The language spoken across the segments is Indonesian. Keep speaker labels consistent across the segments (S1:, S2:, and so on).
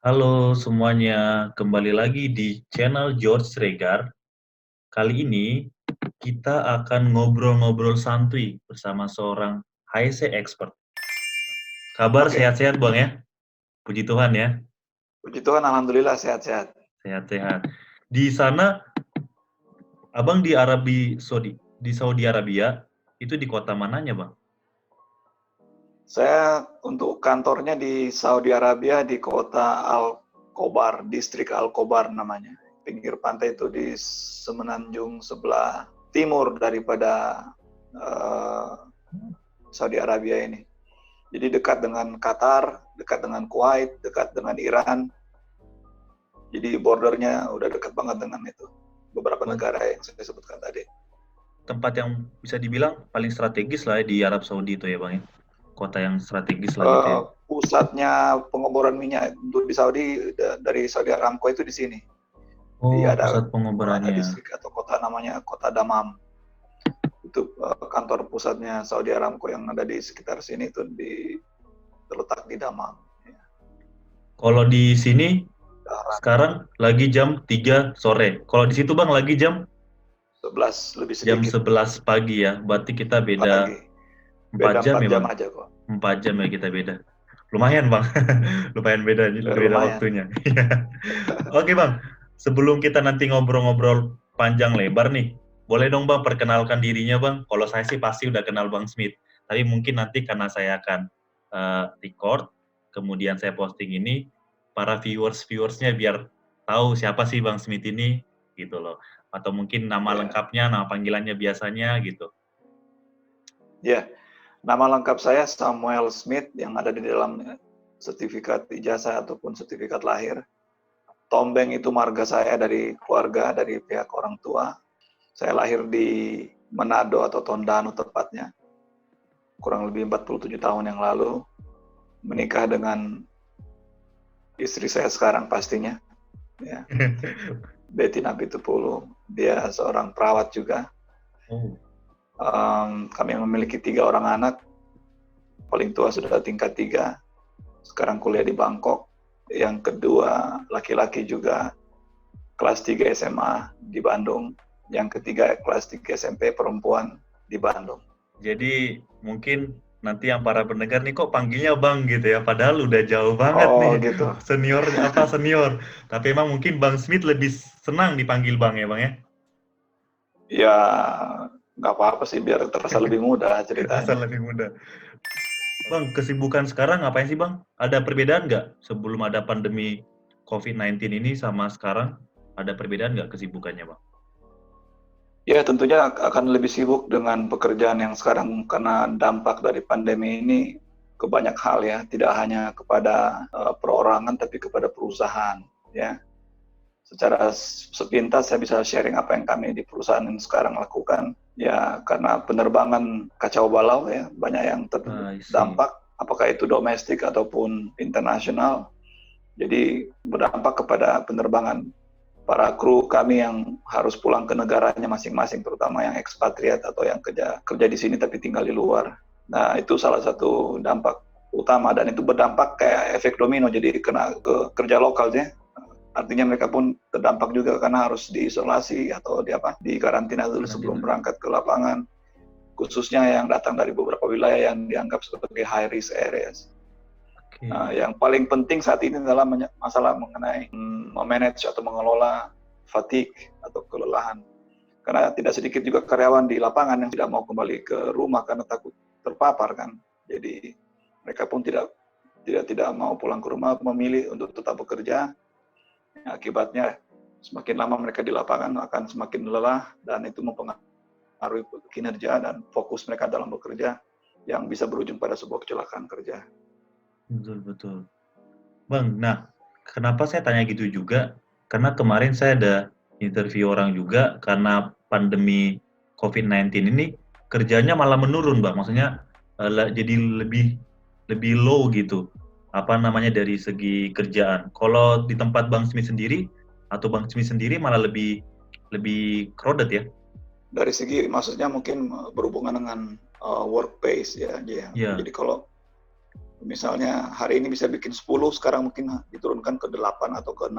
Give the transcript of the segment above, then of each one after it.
S1: Halo semuanya, kembali lagi di channel George Regar. Kali ini kita akan ngobrol-ngobrol santuy bersama seorang HSE expert. Kabar
S2: Oke,
S1: sehat-sehat Bang ya? Puji Tuhan ya,
S2: puji Tuhan, alhamdulillah sehat-sehat.
S1: sehat-sehat. Di sana, Abang di Saudi Arabia, itu di kota mananya Bang?
S2: Saya untuk kantornya di Saudi Arabia di kota Al-Khobar, distrik Al-Khobar namanya. Pinggir pantai itu di Semenanjung sebelah timur daripada eh, Saudi Arabia ini. Jadi dekat dengan Qatar, dekat dengan Kuwait, dekat dengan Iran. Jadi bordernya udah dekat banget dengan itu. Beberapa
S1: Oh,
S2: negara yang saya sebutkan tadi.
S1: tempat yang bisa dibilang paling strategis lah ya di Arab Saudi itu ya Bang ya? Kota yang strategis lah gitu ya?
S2: Pusatnya pengeboran minyak untuk di Saudi dari Saudi Aramco itu di sini.
S1: Oh,
S2: Di ada
S1: pusat pengobarannya.
S2: distrik atau kota namanya Kota Damam. Itu kantor pusatnya Saudi Aramco yang ada di sekitar sini itu terletak di Damam.
S1: Kalau di sini
S2: Darat
S1: sekarang lagi jam 3 sore. Kalau di situ Bang lagi jam
S2: 11 lebih
S1: jam
S2: sedikit
S1: 11 pagi ya. Berarti kita beda
S2: pagi.
S1: 4
S2: Beda
S1: jam
S2: 4
S1: ya
S2: jam
S1: Bang.
S2: aja kok.
S1: 4 jam ya kita beda. Lumayan Bang. Lumayan beda beda
S2: Lumayan.
S1: waktunya. Oke Bang. Sebelum kita nanti ngobrol-ngobrol panjang lebar nih, boleh dong Bang perkenalkan dirinya Bang. Kalau saya sih pasti udah kenal Bang Smith. Tapi mungkin nanti karena saya akan record, kemudian saya posting ini, para viewersnya biar tahu siapa sih Bang Smith ini, gitu loh. Atau mungkin nama
S2: Ya.
S1: lengkapnya, nama panggilannya biasanya gitu.
S2: Ya, nama lengkap saya Samuel Smith yang ada di dalam sertifikat ijazah ataupun sertifikat lahir. Tombeng itu marga saya dari keluarga, dari pihak orang tua. Saya lahir di Manado atau Tondano tepatnya, kurang lebih 47 tahun yang lalu. Menikah dengan istri saya sekarang pastinya, ya, Betty Napitupulu. Dia seorang perawat juga.
S1: Oh,
S2: Kami memiliki 3 orang anak, paling tua sudah tingkat 3, sekarang kuliah di Bangkok. Yang kedua laki-laki juga kelas 3 SMA di Bandung. Yang ketiga kelas 3 SMP perempuan di Bandung.
S1: jadi mungkin nanti yang para pendengar nih kok panggilnya Bang gitu ya, padahal udah jauh banget
S2: Oh
S1: nih
S2: gitu.
S1: senior apa senior. Tapi emang mungkin Bang Smith lebih senang dipanggil Bang ya Bang ya.
S2: Ya nggak apa-apa sih biar terasa lebih mudah
S1: Asal
S2: ceritanya.
S1: lebih muda. Bang, kesibukan sekarang ngapain sih Bang? Ada perbedaan nggak sebelum ada pandemi COVID-19 ini sama sekarang? Ada perbedaan nggak kesibukannya Bang?
S2: Ya tentunya akan lebih sibuk dengan pekerjaan yang sekarang karena dampak dari pandemi ini ke banyak hal ya, tidak hanya kepada perorangan tapi kepada perusahaan ya. Secara sepintas saya bisa sharing apa yang kami di perusahaan yang sekarang lakukan ya, karena penerbangan kacau balau ya, banyak yang
S1: I see.
S2: terdampak apakah itu domestik ataupun internasional. Jadi berdampak kepada penerbangan para kru kami yang harus pulang ke negaranya masing-masing, terutama yang ekspatriat atau yang kerja di sini tapi tinggal di luar. Nah, itu salah satu dampak utama dan itu berdampak kayak efek domino, jadi kena ke kerja lokalnya. Artinya mereka pun terdampak juga karena harus diisolasi atau di karantina dulu sebelum
S1: Karantina.
S2: berangkat ke lapangan, khususnya yang datang dari beberapa wilayah yang dianggap sebagai high risk areas. Nah,
S1: Oke.
S2: yang paling penting saat ini adalah masalah mengenai memanage atau mengelola fatigue atau kelelahan. Karena tidak sedikit juga karyawan di lapangan yang tidak mau kembali ke rumah karena takut terpapar kan. Jadi mereka pun tidak mau pulang ke rumah, memilih untuk tetap bekerja. Akibatnya semakin lama mereka di lapangan akan semakin lelah dan itu mempengaruhi kinerja dan fokus mereka dalam bekerja yang bisa berujung pada sebuah kecelakaan kerja.
S1: Betul, betul. Bang, nah kenapa saya tanya gitu juga? Karena kemarin saya ada interview orang juga karena pandemi COVID-19 ini kerjanya malah menurun, Bang. Maksudnya jadi lebih lebih low gitu. Apa namanya dari segi kerjaan. Kalau di tempat Bang Smith sendiri atau Bang Smith sendiri malah lebih lebih crowded ya?
S2: Dari segi maksudnya mungkin berhubungan dengan work pace ya.
S1: Iya.
S2: Jadi kalau Misalnya hari ini bisa bikin 10, sekarang mungkin diturunkan ke 8 atau ke 6.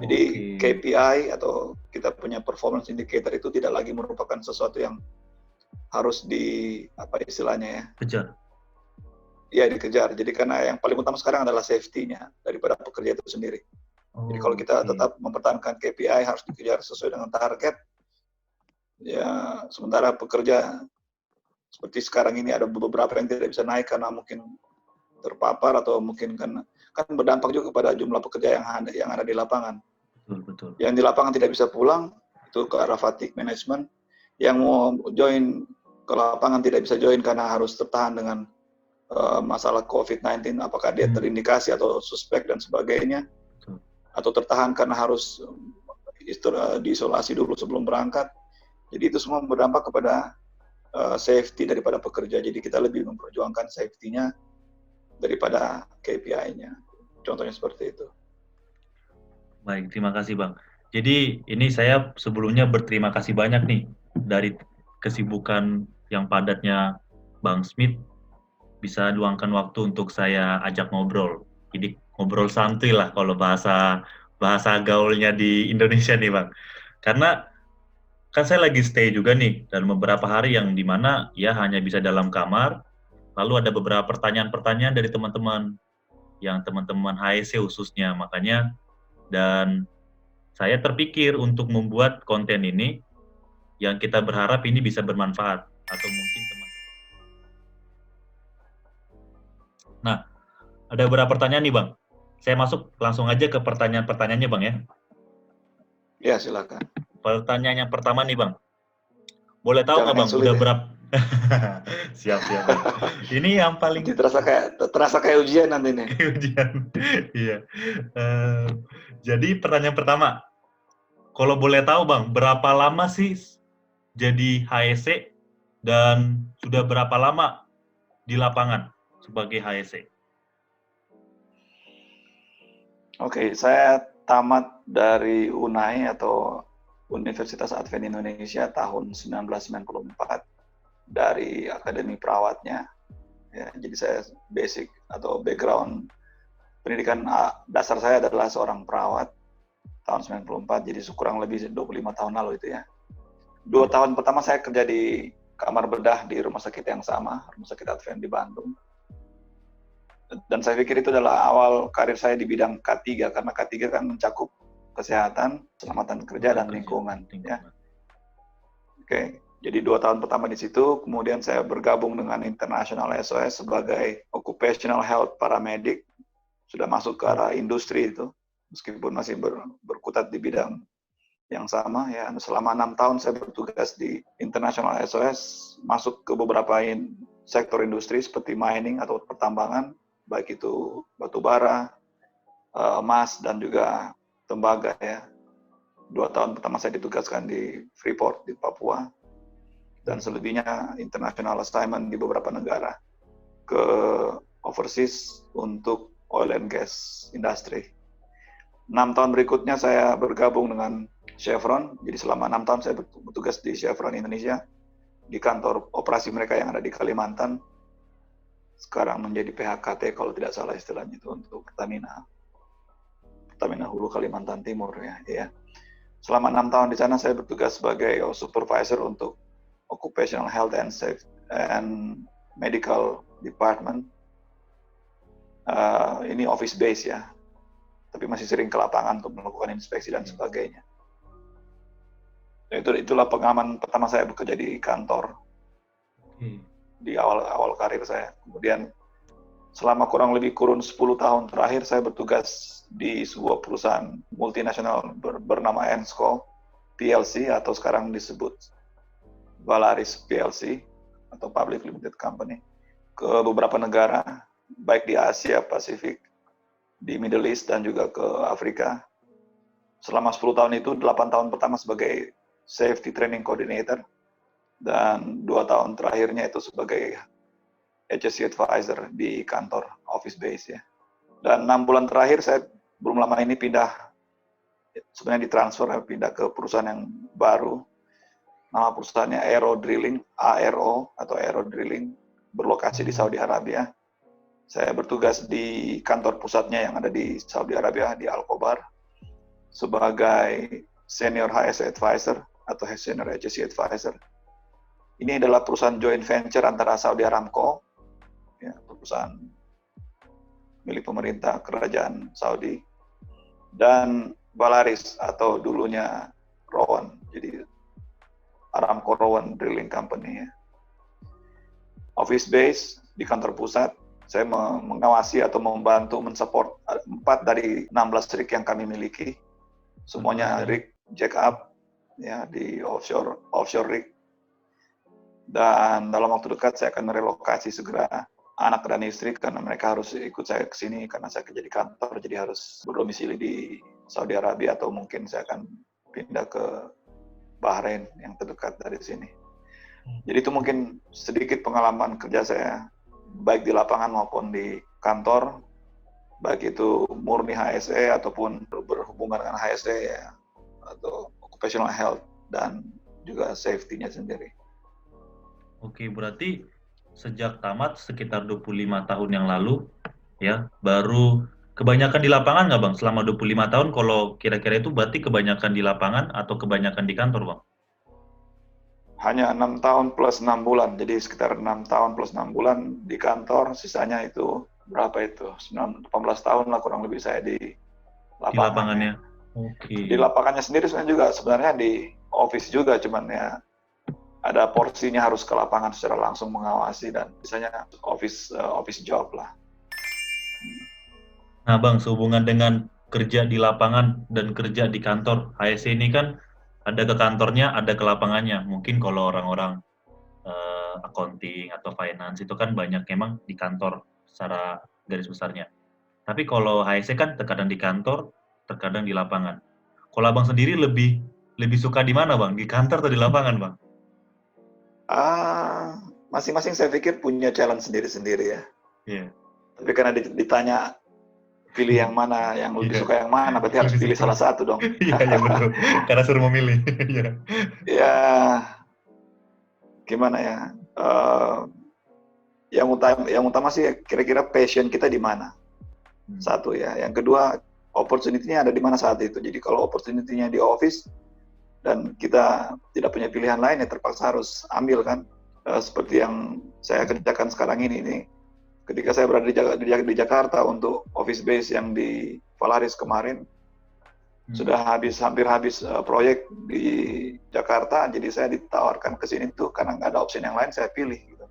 S2: Jadi
S1: Oke,
S2: KPI atau kita punya performance indicator itu tidak lagi merupakan sesuatu yang harus apa istilahnya ya,
S1: kejar.
S2: dikejar. Jadi karena yang paling utama sekarang adalah safety-nya daripada pekerja itu sendiri. Jadi kalau kita
S1: Oke,
S2: tetap mempertahankan KPI harus dikejar sesuai dengan target, ya sementara pekerja seperti sekarang ini ada beberapa yang tidak bisa naik karena mungkin terpapar atau mungkin kan berdampak juga pada jumlah pekerja yang ada di lapangan.
S1: betul betul.
S2: Yang di lapangan tidak bisa pulang, itu ke arah fatigue management. Yang mau join ke lapangan tidak bisa join karena harus tertahan dengan masalah COVID-19, apakah dia terindikasi atau suspek dan sebagainya,
S1: Betul.
S2: atau tertahan karena harus diisolasi dulu sebelum berangkat. Jadi itu semua berdampak kepada safety daripada pekerja. Jadi kita lebih memperjuangkan safety-nya daripada KPI-nya. Contohnya seperti itu.
S1: Baik, terima kasih Bang. Jadi ini saya sebelumnya berterima kasih banyak nih dari kesibukan yang padatnya Bang Smith bisa luangkan waktu untuk saya ajak ngobrol. Jadi ngobrol santuy lah kalau bahasa gaulnya di Indonesia nih Bang. Karena kan saya lagi stay juga nih dalam beberapa hari yang dimana ya hanya bisa dalam kamar. Lalu ada beberapa pertanyaan-pertanyaan dari teman-teman yang teman-teman HSC khususnya. Makanya dan saya terpikir untuk membuat konten ini yang kita berharap ini bisa bermanfaat atau mungkin teman. Nah, ada beberapa pertanyaan nih Bang. Saya masuk langsung aja ke pertanyaan-pertanyaannya Bang ya.
S2: Ya, silakan.
S1: Pertanyaan yang pertama nih Bang. Boleh tahu
S2: Jangan
S1: nggak
S2: yang
S1: Bang,
S2: sulit
S1: udah
S2: ya.
S1: berapa? Siap Bang. Ini yang
S2: Nanti
S1: paling
S2: terasa kayak ujian nanti nih.
S1: ujian. Iya. Eh, jadi pertanyaan pertama, kalau boleh tahu Bang, berapa lama sih jadi HSC dan sudah berapa lama di lapangan sebagai HSC?
S2: Oke, saya tamat dari UNAI atau Universitas Advent Indonesia tahun 1994 dari Akademi Perawatnya. Ya, jadi saya basic atau background pendidikan dasar saya adalah seorang perawat tahun 94, jadi kurang lebih 25 tahun lalu itu ya. 2 tahun pertama saya kerja di kamar bedah di rumah sakit yang sama, Rumah Sakit Advent di Bandung. Dan saya pikir itu adalah awal karir saya di bidang K3, karena K3 kan mencakup kesehatan, keselamatan kerja, dan lingkungan. Ya. Oke, jadi 2 tahun pertama di situ, kemudian saya bergabung dengan International SOS sebagai Occupational Health Paramedic, sudah masuk ke arah industri itu, meskipun masih berkutat di bidang yang sama. Ya, selama 6 tahun saya bertugas di International SOS, masuk ke beberapa sektor industri seperti mining atau pertambangan, baik itu batu bara, emas, dan juga tembaga ya. 2 tahun pertama saya ditugaskan di Freeport di Papua, dan selebihnya international assignment di beberapa negara ke overseas untuk oil and gas industry. 6 tahun berikutnya saya bergabung dengan Chevron, jadi selama 6 tahun saya bertugas di Chevron Indonesia, di kantor operasi mereka yang ada di Kalimantan, sekarang menjadi PHKT kalau tidak salah istilahnya itu untuk Pertamina Hulu Kalimantan Timur ya. Selama 6 tahun di sana saya bertugas sebagai supervisor untuk Occupational Health and Safety and Medical Department. Ini office base ya, tapi masih sering ke lapangan untuk melakukan inspeksi dan sebagainya. Itulah pengalaman pertama saya bekerja di kantor di awal karir saya. Kemudian selama kurang lebih 10 tahun terakhir saya bertugas di sebuah perusahaan multinasional bernama Ensco PLC atau sekarang disebut Valaris PLC atau Public Limited Company, ke beberapa negara, baik di Asia Pasifik, di Middle East, dan juga ke Afrika. Selama 10 tahun itu, 8 tahun pertama sebagai Safety Training Coordinator, dan 2 tahun terakhirnya itu sebagai HSE Advisor di kantor office base ya. Dan 6 bulan terakhir saya belum lama ini sebenarnya ditransfer, pindah ke perusahaan yang baru. Nama perusahaannya Aero Drilling, ARO atau Aero Drilling, berlokasi di Saudi Arabia. Saya bertugas di kantor pusatnya yang ada di Saudi Arabia, di Al-Khobar, sebagai Senior HSE Advisor atau Senior HSE Advisor. Ini adalah perusahaan joint venture antara Saudi Aramco, ya, perusahaan milik pemerintah kerajaan Saudi, dan Valaris atau dulunya Rowan, jadi Aramco Rowan Drilling Company. Ya. Office base di kantor pusat, saya mengawasi atau membantu mensupport 4 dari 16 rig yang kami miliki. Semuanya rig jack up ya di offshore rig. Dan dalam waktu dekat saya akan merelokasi segera anak dan istri karena mereka harus ikut saya ke sini karena saya kerja di kantor, jadi harus berdomisili di Saudi Arabia atau mungkin saya akan pindah ke Bahrain yang terdekat dari sini. Jadi itu mungkin sedikit pengalaman kerja saya baik di lapangan maupun di kantor, baik itu murni HSE ataupun berhubungan dengan HSE ya, atau occupational health dan juga safety-nya sendiri.
S1: Oke, berarti sejak tamat sekitar 25 tahun yang lalu, ya, baru kebanyakan di lapangan nggak Bang? Selama 25 tahun, kalau kira-kira itu berarti kebanyakan di lapangan atau kebanyakan di kantor Bang?
S2: Hanya 6 tahun plus 6 bulan, jadi sekitar 6 tahun plus 6 bulan di kantor, sisanya itu berapa itu? 18 tahun lah kurang lebih saya di lapangan.
S1: Di lapangannya? Oke.
S2: Di lapangannya sendiri sebenarnya di office juga, cuman ya ada porsinya harus ke lapangan secara langsung mengawasi dan misalnya office job lah.
S1: Nah Bang, sehubungan dengan kerja di lapangan dan kerja di kantor, HSE ini kan ada ke kantornya, ada ke lapangannya. Mungkin kalau orang-orang accounting atau finance itu kan banyak emang di kantor secara garis besarnya. Tapi kalau HSE kan terkadang di kantor, terkadang di lapangan. Kalau Abang sendiri lebih suka di mana Bang? Di kantor atau di lapangan Bang?
S2: Masing-masing saya pikir punya challenge sendiri-sendiri ya.
S1: Iya.
S2: Tapi karena ditanya pilih yang mana, yang lebih suka yang mana, berarti harus pilih salah satu dong.
S1: Iya, iya betul. Karena suruh memilih. Iya.
S2: Ya, gimana ya? Yang utama sih kira-kira passion kita di mana. Satu ya. Yang kedua, opportunity-nya ada di mana saat itu. Jadi kalau opportunity-nya di office dan kita tidak punya pilihan lain, ya terpaksa harus ambil kan. Seperti yang saya kerjakan sekarang ini. Ketika saya berada di Jakarta untuk office base yang di Valaris kemarin, sudah hampir habis proyek di Jakarta, jadi saya ditawarkan ke sini tuh karena nggak ada opsi yang lain, saya pilih gitu.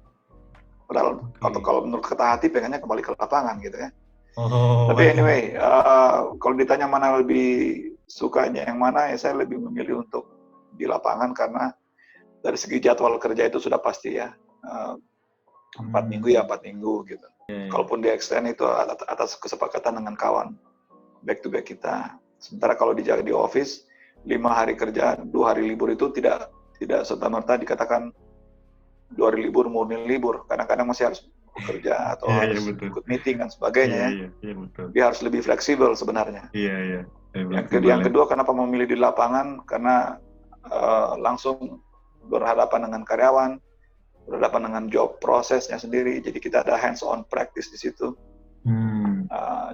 S2: Padahal kalau menurut kata hati pengennya kembali ke lapangan gitu ya. Tapi anyway, kalau ditanya mana lebih sukanya yang mana, ya saya lebih memilih untuk di lapangan karena dari segi jadwal kerja itu sudah pasti ya. 4 minggu ya 4 minggu gitu. Kalaupun di extend itu atas kesepakatan dengan kawan back to back kita. Sementara kalau di office 5 hari kerja, 2 hari libur itu tidak serta-merta dikatakan 2 hari libur murni libur. Kadang-kadang masih harus bekerja atau harus ikut meeting dan sebagainya. Dia harus lebih fleksibel sebenarnya. Yang kedua kenapa memilih di lapangan, karena langsung berhadapan dengan karyawan, berhadapan dengan job prosesnya sendiri, jadi kita ada hands-on practice di situ.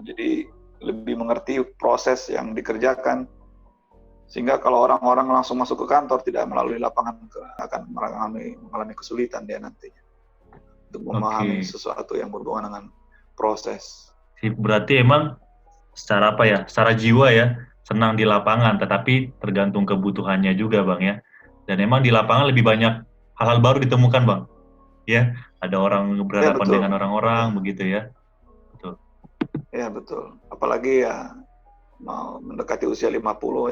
S2: Jadi lebih mengerti proses yang dikerjakan, sehingga kalau orang-orang langsung masuk ke kantor tidak melalui lapangan akan mengalami kesulitan dia nantinya untuk memahami sesuatu yang berhubungan dengan proses.
S1: Berarti emang secara apa ya, secara jiwa ya senang di lapangan, tetapi tergantung kebutuhannya juga Bang ya. Dan emang di lapangan lebih banyak hal-hal baru ditemukan Bang, ya ada orang berhadapan dengan orang-orang begitu ya. Betul.
S2: Ya betul, apalagi ya mau mendekati usia 50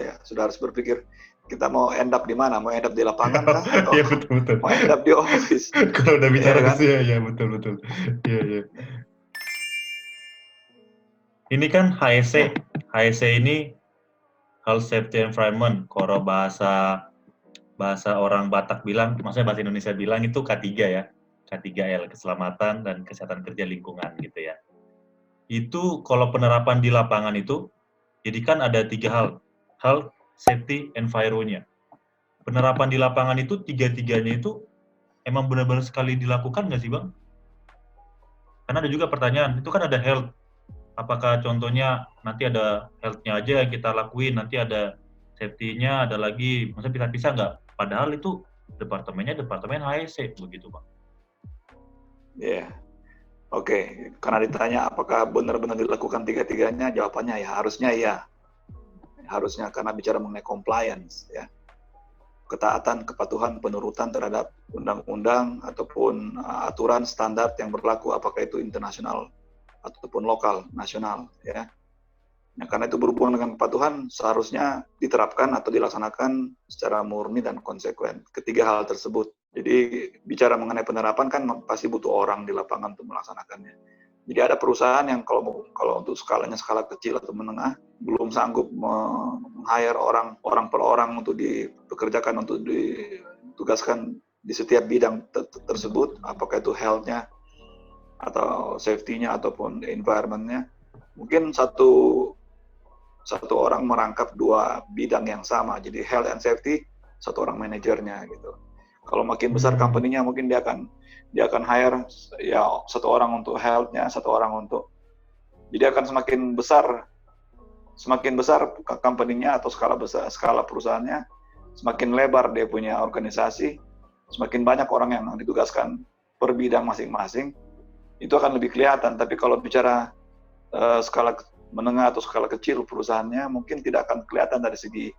S2: ya sudah harus berpikir kita mau end up di mana, mau end up di lapangan kah atau
S1: ya, betul.
S2: mau end up di office.
S1: Kalau udah bicara usia ya betul. Iya. Ini kan HSE ini Health Safety Environment, kalau bahasa orang Batak bilang, maksudnya bahasa Indonesia bilang itu K3 ya. K3L, keselamatan dan kesehatan kerja lingkungan gitu ya. Itu kalau penerapan di lapangan itu, jadi kan ada 3 hal, health, safety, enviro-nya. Penerapan di lapangan itu 3-3-nya itu emang benar-benar sekali dilakukan nggak sih Bang? Karena ada juga pertanyaan, itu kan ada health. Apakah contohnya nanti ada health-nya aja yang kita lakuin, nanti ada safety-nya, ada lagi, maksudnya pisah-pisah nggak? Padahal itu departemennya departemen HSE, begitu Pak.
S2: Ya, oke. Karena ditanya apakah benar-benar dilakukan tiga-tiganya, jawabannya ya harusnya iya. Harusnya, karena bicara mengenai compliance, ya. Ketaatan, kepatuhan, penurutan terhadap undang-undang ataupun aturan standar yang berlaku, apakah itu internasional ataupun lokal, nasional, ya. Nah, karena itu berhubungan dengan kepatuhan, seharusnya diterapkan atau dilaksanakan secara murni dan konsekuen. Ketiga hal tersebut. Jadi bicara mengenai penerapan kan pasti butuh orang di lapangan untuk melaksanakannya. Jadi ada perusahaan yang kalau untuk skalanya skala kecil atau menengah belum sanggup meng-hire orang per orang untuk dipekerjakan, untuk ditugaskan di setiap bidang tersebut, apakah itu health-nya atau safety-nya ataupun environment-nya. Mungkin satu orang merangkap dua bidang yang sama, jadi health and safety, satu orang manajernya gitu. Kalau makin besar company-nya, mungkin dia akan hire ya satu orang untuk health-nya, satu orang untuk, jadi akan semakin besar company-nya atau skala perusahaannya, semakin lebar dia punya organisasi, semakin banyak orang yang ditugaskan per bidang masing-masing, itu akan lebih kelihatan. Tapi kalau bicara skala menengah atau skala kecil perusahaannya, mungkin tidak akan kelihatan dari segi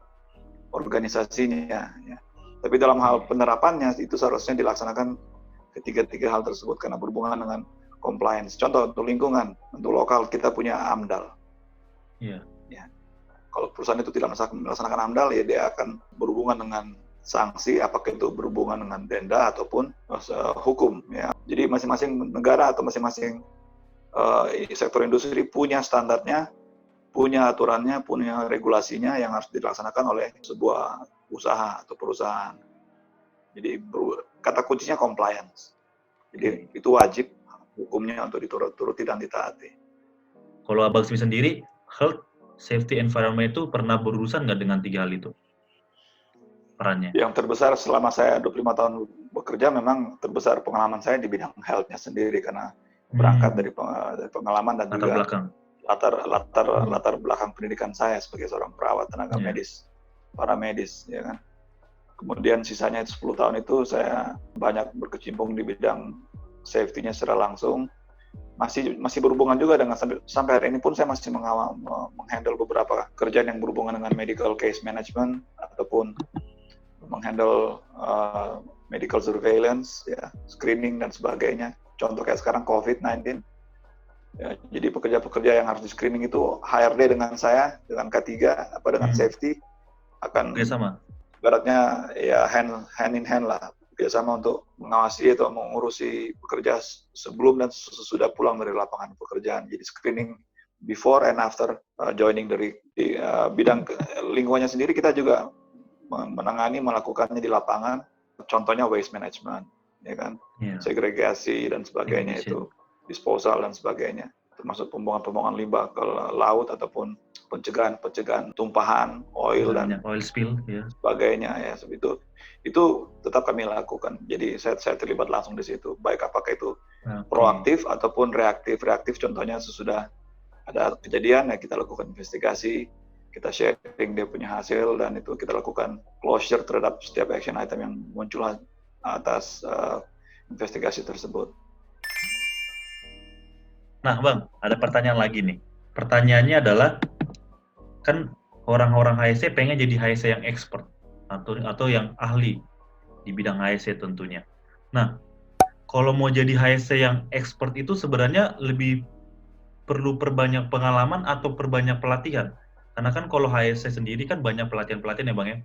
S2: organisasinya, ya. Tapi dalam hal penerapannya itu seharusnya dilaksanakan ketiga hal tersebut karena berhubungan dengan compliance. Contoh untuk lingkungan, untuk lokal kita punya AMDAL.
S1: Iya.
S2: Ya. Kalau perusahaan itu tidak melaksanakan AMDAL, ya dia akan berhubungan dengan sanksi, apakah itu berhubungan dengan denda ataupun hukum. Ya. Jadi masing-masing negara atau masing-masing sektor industri punya standarnya, punya aturannya, punya regulasinya yang harus dilaksanakan oleh sebuah usaha atau perusahaan. Jadi kata kuncinya compliance. Jadi itu wajib hukumnya untuk dituruti dan ditaati.
S1: Kalau Abang Smi sendiri, health, safety, environment itu pernah berurusan nggak dengan tiga hal itu? Perannya?
S2: Yang terbesar selama saya 25 tahun bekerja, memang terbesar pengalaman saya di bidang health-nya sendiri, karena berangkat dari pengalaman dan juga latar belakang pendidikan saya sebagai seorang perawat, tenaga medis, paramedis, ya kan. Kemudian sisanya 10 tahun itu saya banyak berkecimpung di bidang safety-nya secara langsung. Masih berhubungan juga dengan, sampai hari ini pun saya masih menghandle beberapa kerjaan yang berhubungan dengan medical case management ataupun menghandle medical surveillance, ya, screening dan sebagainya. Contoh kayak sekarang COVID-19. Ya, jadi pekerja-pekerja yang harus di screening itu HRD dengan saya, dengan K3 dengan safety akan
S1: sama.
S2: Ibaratnya ya hand in hand lah, kerjasama untuk mengawasi atau mengurusi pekerja sebelum dan sesudah pulang dari lapangan pekerjaan. Jadi screening before and after joining dari bidang lingkungannya sendiri, kita juga melakukannya di lapangan. Contohnya waste management, ya kan, segregasi dan sebagainya, itu disposal dan sebagainya, termasuk pembuangan limbah ke laut ataupun pencegahan tumpahan oil dan
S1: oil spill,
S2: sebagainya, ya, itu tetap kami lakukan. Jadi saya terlibat langsung di situ, baik apakah itu proaktif ataupun reaktif. Contohnya sesudah ada kejadian, ya kita lakukan investigasi, kita sharing dia punya hasil, dan itu kita lakukan closure terhadap setiap action item yang muncul atas investigasi tersebut.
S1: Nah, Bang, ada pertanyaan lagi nih. Pertanyaannya adalah, kan orang-orang HSE pengen jadi HSE yang expert atau yang ahli di bidang HSE tentunya. Nah, kalau mau jadi HSE yang expert itu sebenarnya lebih perlu perbanyak pengalaman atau perbanyak pelatihan? Karena kan kalau HSE sendiri kan banyak pelatihan-pelatihan ya Bang ya.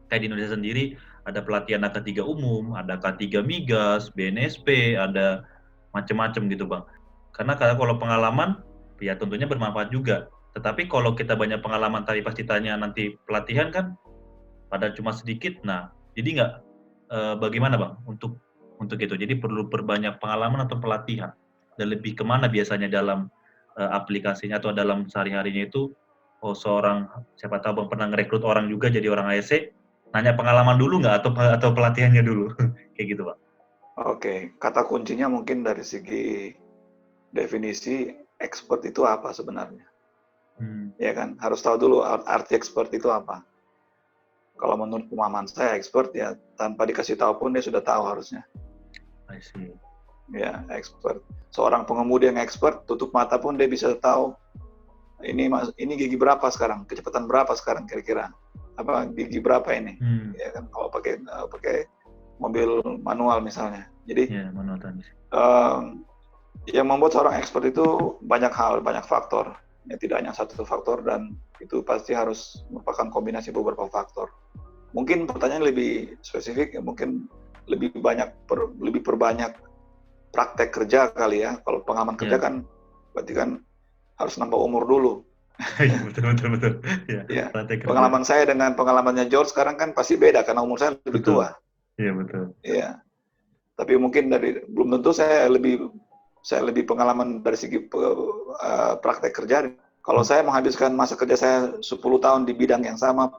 S1: Kayak di Indonesia sendiri ada pelatihan K3 umum, ada K3 migas, BNSP, ada macam-macam gitu Bang. Karena kalau pengalaman, ya tentunya bermanfaat juga. Tetapi kalau kita banyak pengalaman tapi pasti tanya nanti pelatihan kan pada cuma sedikit. Nah, jadi nggak bagaimana Bang untuk itu? Jadi perlu perbanyak pengalaman atau pelatihan? Dan lebih kemana biasanya dalam aplikasinya atau dalam sehari-harinya itu? Oh, seorang, siapa tahu Bang pernah ngerekrut orang juga jadi orang HSE, nanya pengalaman dulu nggak atau pelatihannya dulu? Kayak gitu Bang.
S2: Oke, kata kuncinya mungkin dari segi definisi expert itu apa sebenarnya.
S1: Hmm.
S2: Ya kan, harus tahu dulu arti expert itu apa. Kalau menurut pemahaman saya, expert ya tanpa dikasih tahu pun dia sudah tahu harusnya.
S1: I see.
S2: Ya, expert. Seorang pengemudi yang expert, tutup mata pun dia bisa tahu ini gigi berapa sekarang, kecepatan berapa sekarang kira-kira, apa gigi berapa ini, ya kan, kalau pakai mobil manual misalnya. Jadi
S1: manual transmisi.
S2: Yang membuat seorang expert itu banyak hal, banyak faktor. Ya, tidak hanya satu faktor, dan itu pasti harus merupakan kombinasi beberapa faktor. Mungkin pertanyaan lebih spesifik, ya, mungkin lebih perbanyak praktek kerja kali ya. Kalau pengalaman kerja kan berarti kan harus nambah umur dulu.
S1: betul.
S2: Ya. Pengalaman saya dengan pengalamannya George sekarang kan pasti beda karena umur saya lebih tua.
S1: Iya, betul.
S2: Iya. Tapi mungkin belum tentu saya lebih pengalaman dari segi praktek kerja. Kalau saya menghabiskan masa kerja saya 10 tahun di bidang yang sama,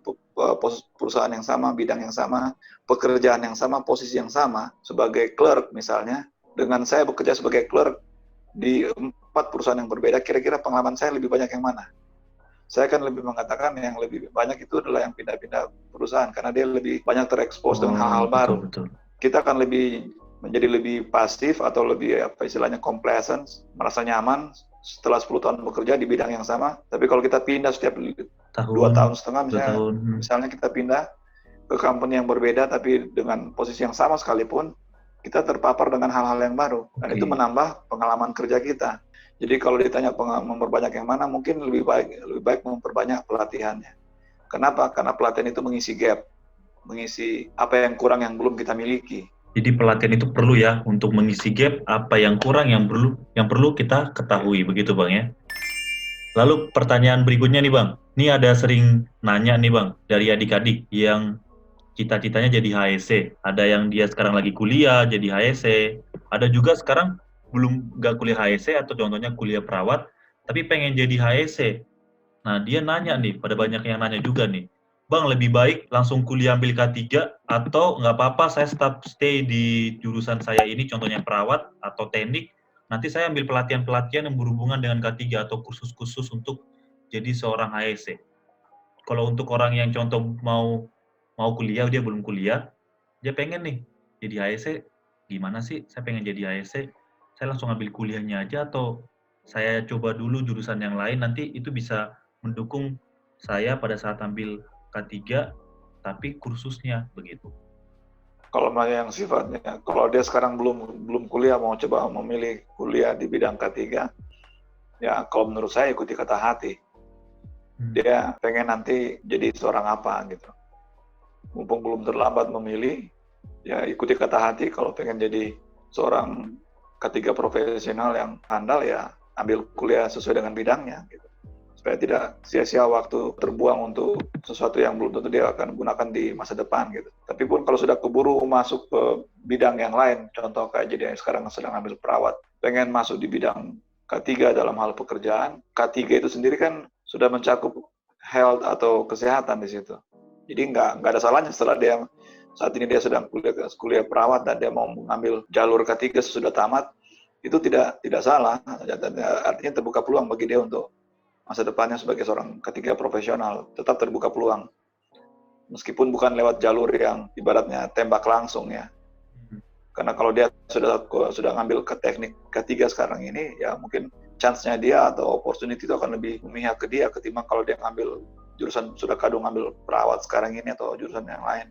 S2: perusahaan yang sama, bidang yang sama, pekerjaan yang sama, posisi yang sama, sebagai clerk misalnya, dengan saya bekerja sebagai clerk di 4 perusahaan yang berbeda, kira-kira pengalaman saya lebih banyak yang mana? Saya kan lebih mengatakan yang lebih banyak itu adalah yang pindah-pindah perusahaan, karena dia lebih banyak terekspos dengan hal-hal baru.
S1: Betul.
S2: Kita akan menjadi lebih pasif atau lebih istilahnya complacent, merasa nyaman setelah 10 tahun bekerja di bidang yang sama. Tapi kalau kita pindah setiap 2 tahun setengah misalnya kita pindah ke company yang berbeda tapi dengan posisi yang sama sekalipun, kita terpapar dengan hal-hal yang baru, dan itu menambah pengalaman kerja kita. Jadi kalau ditanya memperbanyak yang mana, mungkin lebih baik memperbanyak pelatihannya. Kenapa? Karena pelatihan itu mengisi gap, mengisi apa yang kurang yang belum kita miliki.
S1: Jadi pelatihan itu perlu ya untuk mengisi gap apa yang kurang yang perlu kita ketahui, begitu Bang ya. Lalu pertanyaan berikutnya nih Bang. Ini ada sering nanya nih Bang dari adik-adik yang cita-citanya jadi HSC. Ada yang dia sekarang lagi kuliah jadi HSC. Ada juga sekarang belum nggak kuliah HSC atau contohnya kuliah perawat tapi pengen jadi HSC. Nah dia nanya nih, pada banyak yang nanya juga nih, Bang, lebih baik langsung kuliah ambil K3 atau nggak apa-apa saya tetap stay di jurusan saya ini, contohnya perawat atau teknik, nanti saya ambil pelatihan-pelatihan yang berhubungan dengan K3 atau kursus-kursus untuk jadi seorang HSC. Kalau untuk orang yang contoh mau kuliah, dia belum kuliah, dia pengen nih jadi HSC, gimana sih saya pengen jadi HSC, saya langsung ambil kuliahnya aja atau saya coba dulu jurusan yang lain, nanti itu bisa mendukung saya pada saat ambil K3, tapi kursusnya begitu.
S2: Kalau yang sifatnya, kalau dia sekarang belum kuliah, mau coba memilih kuliah di bidang K3, ya kalau menurut saya ikuti kata hati. Dia pengen nanti jadi seorang apa gitu. Mumpung belum terlambat memilih, ya ikuti kata hati. Kalau pengen jadi seorang K3 profesional yang handal, ya ambil kuliah sesuai dengan bidangnya gitu. Supaya tidak sia-sia waktu terbuang untuk sesuatu yang belum tentu dia akan gunakan di masa depan gitu. Tapi pun kalau sudah keburu masuk ke bidang yang lain, contoh kayak jadi yang sekarang sedang ambil perawat, pengen masuk di bidang K3 dalam hal pekerjaan, K3 itu sendiri kan sudah mencakup health atau kesehatan di situ. Jadi nggak ada salahnya setelah dia saat ini dia sedang kuliah perawat dan dia mau mengambil jalur K3 sesudah tamat, itu tidak salah. Artinya terbuka peluang bagi dia untuk masa depannya sebagai seorang K3 profesional, tetap terbuka peluang. Meskipun bukan lewat jalur yang ibaratnya tembak langsung ya. Karena kalau dia sudah ngambil ke teknik K3 sekarang ini, ya mungkin chance-nya dia atau opportunity itu akan lebih memihak ke dia ketimbang kalau dia ngambil jurusan sudah kadung ngambil perawat sekarang ini atau jurusan yang lain.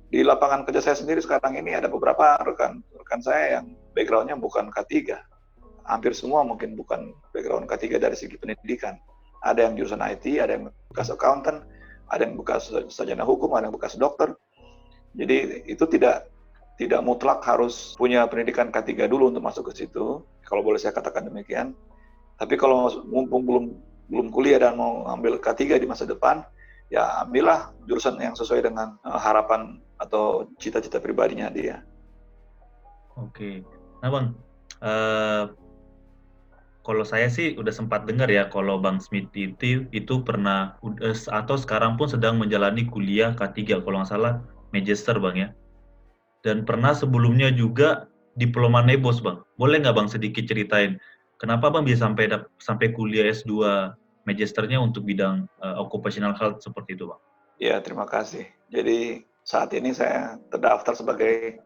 S2: Di lapangan kerja saya sendiri sekarang ini ada beberapa rekan saya yang background-nya bukan K3. Hampir semua mungkin bukan background K3 dari segi pendidikan. Ada yang jurusan IT, ada yang bekas accountant, ada yang bekas sarjana hukum, ada yang bekas dokter. Jadi itu tidak mutlak harus punya pendidikan K3 dulu untuk masuk ke situ, kalau boleh saya katakan demikian. Tapi kalau mumpung belum kuliah dan mau ambil K3 di masa depan, ya ambillah jurusan yang sesuai dengan harapan atau cita-cita pribadinya dia.
S1: Oke. Nah Bang, kalau saya sih udah sempat dengar ya kalau Bang Smith itu pernah atau sekarang pun sedang menjalani kuliah K3 kalau nggak salah Magister Bang ya. Dan pernah sebelumnya juga diploma nebos Bang. Boleh nggak Bang sedikit ceritain Kenapa Bang bisa sampai kuliah S2 magisternya untuk bidang occupational health seperti itu, Bang?
S2: Ya, terima kasih. Jadi saat ini saya terdaftar sebagai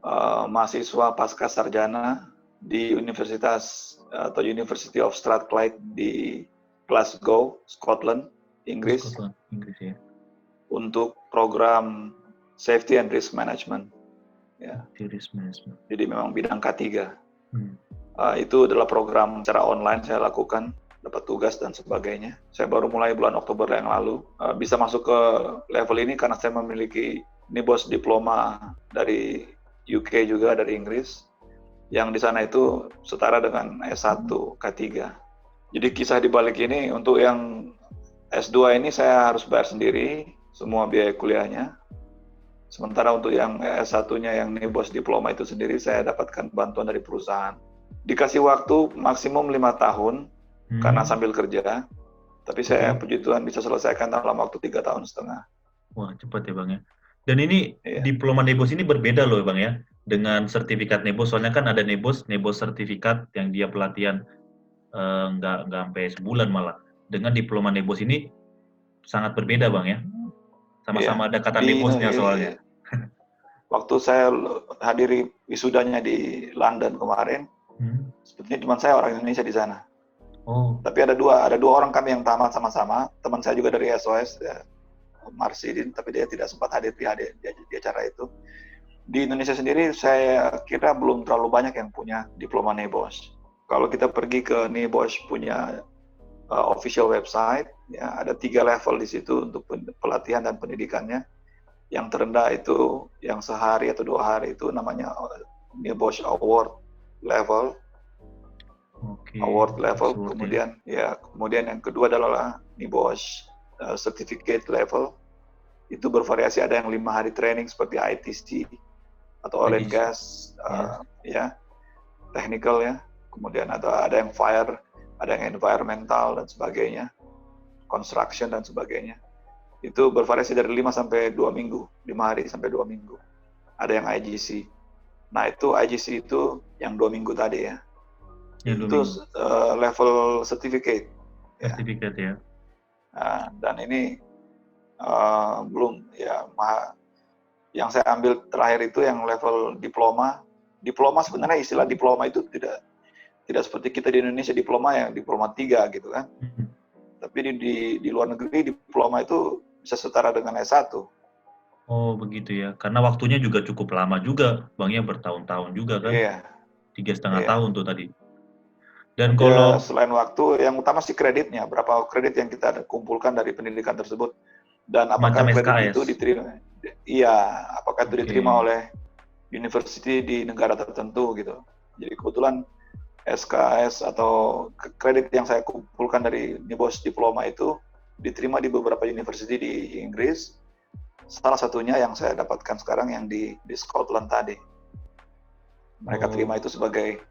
S2: mahasiswa pasca sarjana di Universitas atau University of Strathclyde di Glasgow, Scotland, Inggris,
S1: Scotland, Inggris ya.
S2: untuk program Safety and Risk Management. Ya.
S1: Risk Management.
S2: Jadi memang bidang K3.
S1: Hmm.
S2: Itu adalah program secara online saya lakukan, dapat tugas dan sebagainya. Saya baru mulai bulan Oktober yang lalu. Bisa masuk ke level ini karena saya memiliki NIBOS diploma dari UK juga, dari Inggris. Yang di sana itu setara dengan S1 K3. Jadi kisah di balik ini, untuk yang S2 ini saya harus bayar sendiri semua biaya kuliahnya. Sementara untuk yang S1-nya yang NIBOS diploma itu sendiri saya dapatkan bantuan dari perusahaan. Dikasih waktu maksimum 5 tahun karena sambil kerja. Tapi saya puji Tuhan bisa selesaikan dalam waktu 3,5 tahun.
S1: Wah, cepat ya Bang ya. Dan ini diploma NIBOS ini berbeda loh Bang ya dengan sertifikat NIBOS. Soalnya kan ada NIBOS sertifikat yang dia pelatihan nggak sampai sebulan malah. Dengan diploma NIBOS ini sangat berbeda Bang ya. Sama-sama ada kata NIBOS-nya soalnya.
S2: Waktu saya hadiri wisudanya di London kemarin, sepertinya cuma saya orang Indonesia di sana.
S1: Oh.
S2: Tapi ada dua orang kami yang tamat sama-sama. Teman saya juga dari SOS, ya, Marsidin, tapi dia tidak sempat hadir di acara itu. Di Indonesia sendiri saya kira belum terlalu banyak yang punya diploma NIBOS. Kalau kita pergi ke NIBOS punya official website, ya, ada 3 level di situ untuk pelatihan dan pendidikannya. Yang terendah itu yang sehari atau 2 hari itu namanya NIBOS Award Level. Award level. Kemudian yang kedua adalah NIBOS Certificate Level. Itu bervariasi, ada yang 5 hari training seperti ITC atau oil and gas, technical ya. Kemudian ada yang fire, ada yang environmental dan sebagainya, construction dan sebagainya. Itu bervariasi dari 5 sampai 2 minggu, 5 hari sampai 2 minggu. Ada yang IGC. Nah, itu IGC itu yang 2 minggu tadi ya. Itu level certificate.
S1: Certificate ya.
S2: Nah, dan ini belum ya, yang saya ambil terakhir itu yang level diploma. Diploma sebenarnya istilah diploma itu tidak seperti kita di Indonesia diploma yang diploma 3 gitu kan. Tapi di luar negeri diploma itu bisa setara dengan S1.
S1: Oh begitu ya, karena waktunya juga cukup lama juga, Bang ya, bertahun-tahun juga kan?
S2: Iya.
S1: 3,5 tahun tuh tadi. Dan
S2: kalau selain waktu, yang utama sih kreditnya, berapa kredit yang kita kumpulkan dari pendidikan tersebut, dan apakah kredit itu diterima? Iya, apakah itu diterima oleh university di negara tertentu gitu. Jadi kebetulan SKS atau kredit yang saya kumpulkan dari NIBOS diploma itu diterima di beberapa university di Inggris. Salah satunya yang saya dapatkan sekarang yang di Scotland tadi. Mereka terima itu sebagai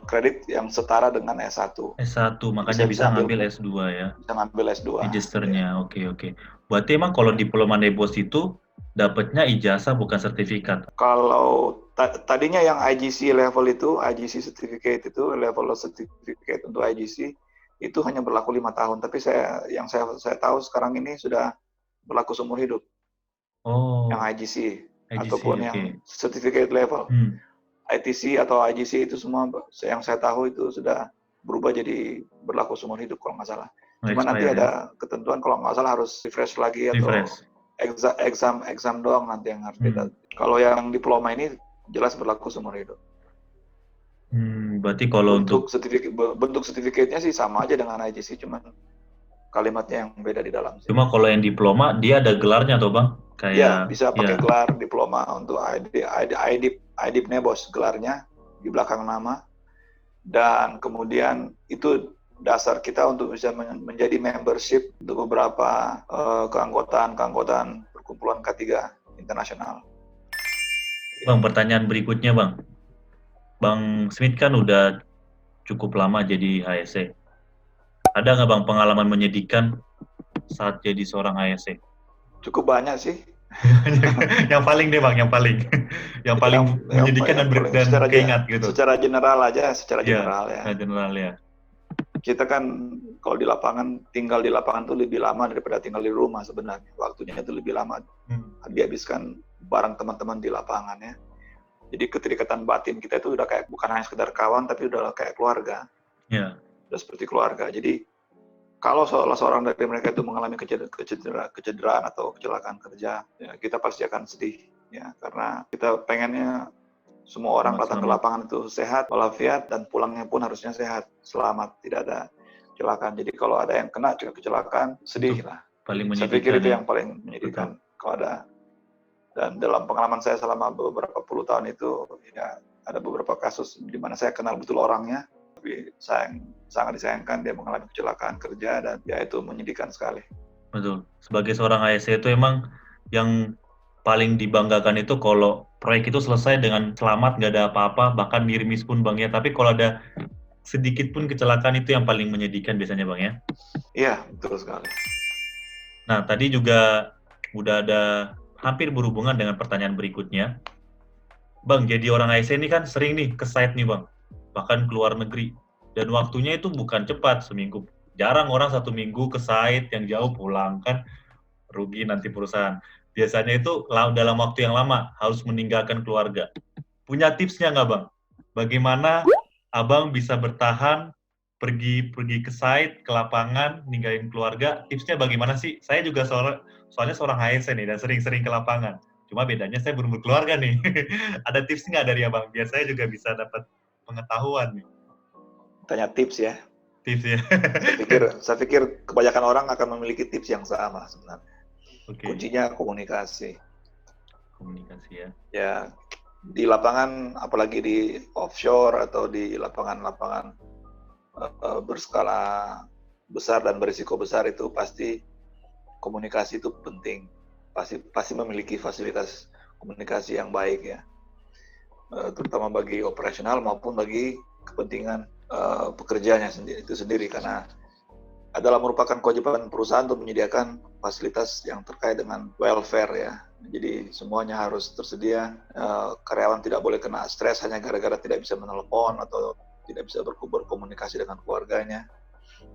S2: kredit yang setara dengan S1.
S1: S1, makanya bisa ngambil S2 ya?
S2: Bisa ngambil S2.
S1: Magisternya, oke. Berarti emang kalau diploma NIBOS itu dapatnya ijazah bukan sertifikat?
S2: Kalau tadinya yang IGC level itu, IGC certificate itu, level certificate untuk IGC, itu hanya berlaku 5 tahun. Tapi yang saya tahu sekarang ini sudah berlaku seumur hidup.
S1: Oh.
S2: Yang IGC ataupun yang certificate level. ITC atau IGC itu semua yang saya tahu itu sudah berubah jadi berlaku seumur hidup kalau nggak salah. Cuma nanti ada ketentuan kalau nggak salah harus refresh lagi atau exam doang nanti yang harus beda. Kalau yang diploma ini jelas berlaku seumur hidup.
S1: Berarti kalau
S2: bentuk sertifikatnya sih sama aja dengan IGC, cuman kalimatnya yang beda di dalam.
S1: Cuma kalau yang diploma dia ada gelarnya toh Bang?
S2: Kayak bisa pakai gelar diploma untuk IDIP NIBOS, gelarnya di belakang nama, dan kemudian itu dasar kita untuk bisa menjadi membership untuk beberapa keanggotaan perkumpulan K3 internasional.
S1: Bang, pertanyaan berikutnya Bang Smith kan udah cukup lama jadi HSE. Ada nggak Bang pengalaman menyedihkan saat jadi seorang HSE?
S2: Cukup banyak sih.
S1: Yang paling deh Bang, yang paling menyedihkan dan keingat gitu.
S2: Secara general aja, general ya.
S1: General ya.
S2: kita kan kalau di lapangan, tinggal di lapangan tuh lebih lama daripada tinggal di rumah sebenarnya. Waktunya itu lebih lama dihabiskan bareng teman-teman di lapangan ya. Jadi keterikatan batin kita itu udah kayak bukan hanya sekedar kawan, tapi udah kayak keluarga.
S1: Ya.
S2: Udah seperti keluarga. Jadi kalau salah seorang dari mereka itu mengalami kecederaan atau kecelakaan kerja, ya kita pasti akan sedih ya, karena kita pengennya semua orang datang ke lapangan itu sehat, walafiat, dan pulangnya pun harusnya sehat, selamat, tidak ada kecelakaan. Jadi kalau ada yang kena kecelakaan, sedih lah. Saya pikir itu yang paling menyedihkan kalau ada. Dan dalam pengalaman saya selama beberapa puluh tahun itu, ya ada beberapa kasus di mana saya kenal betul orangnya, tapi sangat disayangkan dia mengalami kecelakaan kerja, dan ya itu menyedihkan sekali.
S1: Betul. Sebagai seorang ASC itu emang yang paling dibanggakan itu kalau proyek itu selesai dengan selamat, nggak ada apa-apa, bahkan dirimis pun Bang ya. Tapi kalau ada sedikit pun kecelakaan itu yang paling menyedihkan biasanya Bang ya.
S2: Iya, betul sekali.
S1: Nah, tadi juga udah ada hampir berhubungan dengan pertanyaan berikutnya. Bang, jadi orang ASC ini kan sering nih ke site nih Bang, bahkan keluar negeri. Dan waktunya itu bukan cepat, seminggu. Jarang orang 1 minggu ke site yang jauh pulang, kan rugi nanti perusahaan. Biasanya itu dalam waktu yang lama, harus meninggalkan keluarga. Punya tipsnya nggak Bang? Bagaimana Abang bisa bertahan, pergi ke site, ke lapangan, ninggalin keluarga? Tipsnya bagaimana sih? Saya juga soalnya seorang HSC nih, dan sering-sering ke lapangan. Cuma bedanya saya belum berkeluarga nih. Ada tips nggak dari Abang? Biar saya juga bisa dapat pengetahuan nih.
S2: Tanya tips ya?
S1: Tips ya.
S2: Saya pikir kebanyakan orang akan memiliki tips yang sama sebenarnya.
S1: Okay.
S2: Kuncinya komunikasi.
S1: Komunikasi ya.
S2: Ya, di lapangan, apalagi di offshore atau di lapangan-lapangan berskala besar dan berisiko besar, itu pasti komunikasi itu penting. Pasti memiliki fasilitas komunikasi yang baik ya, terutama bagi operasional maupun bagi kepentingan pekerjanya itu sendiri, karena adalah merupakan kewajiban perusahaan untuk menyediakan fasilitas yang terkait dengan welfare ya. Jadi semuanya harus tersedia, karyawan tidak boleh kena stres hanya gara-gara tidak bisa menelepon atau tidak bisa berkomunikasi dengan keluarganya.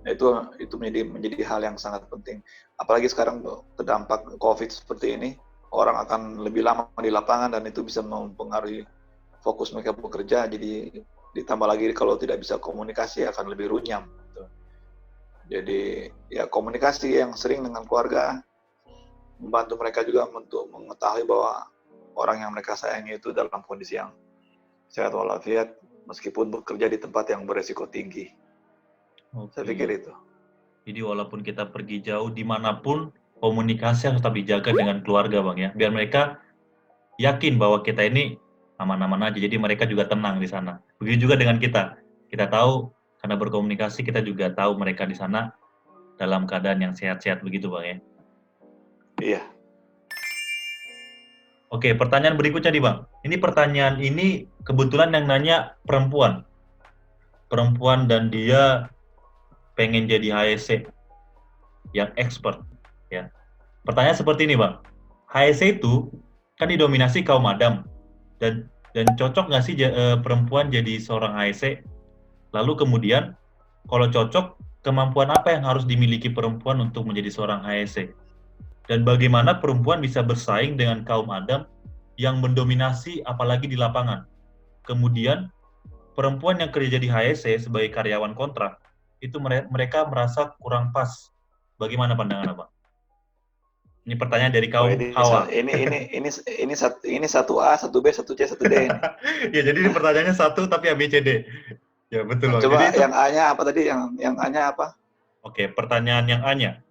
S2: Nah, itu menjadi hal yang sangat penting. Apalagi sekarang terdampak COVID seperti ini, orang akan lebih lama di lapangan dan itu bisa mempengaruhi fokus mereka bekerja. Jadi ditambah lagi kalau tidak bisa komunikasi akan lebih runyam. Jadi ya komunikasi yang sering dengan keluarga membantu mereka juga untuk mengetahui bahwa orang yang mereka sayangi itu dalam kondisi yang sehat walafiat meskipun bekerja di tempat yang beresiko tinggi. Okay. Saya pikir itu.
S1: Jadi walaupun kita pergi jauh dimanapun, komunikasi harus tetap dijaga dengan keluarga Bang ya, biar mereka yakin bahwa kita ini aman-aman aja, jadi mereka juga tenang di sana. Begitu juga dengan kita tahu karena berkomunikasi kita juga tahu mereka di sana dalam keadaan yang sehat-sehat begitu Bang ya.
S2: Iya.
S1: Oke, pertanyaan berikutnya nih Bang. Ini pertanyaan ini kebetulan yang nanya perempuan dan dia pengen jadi HSC yang expert ya. Pertanyaan seperti ini Bang. HSC itu kan didominasi kaum Adam dan cocok nggak sih perempuan jadi seorang HSC? Lalu kemudian kalau cocok, kemampuan apa yang harus dimiliki perempuan untuk menjadi seorang HSC? Dan bagaimana perempuan bisa bersaing dengan kaum Adam yang mendominasi apalagi di lapangan? Kemudian perempuan yang kerja di HSC sebagai karyawan kontrak itu mereka merasa kurang pas. Bagaimana pandangan Abang? Ini pertanyaan dari kaum Hawa.
S2: Ini 1A, 1B, 1C, 1D ini.
S1: Ya, jadi ini pertanyaannya 1 tapi A, B, C, D. Ya, betul Bang.
S2: Coba
S1: jadi
S2: yang A-nya apa tadi? Yang A-nya apa?
S1: Oke, pertanyaan yang A-nya.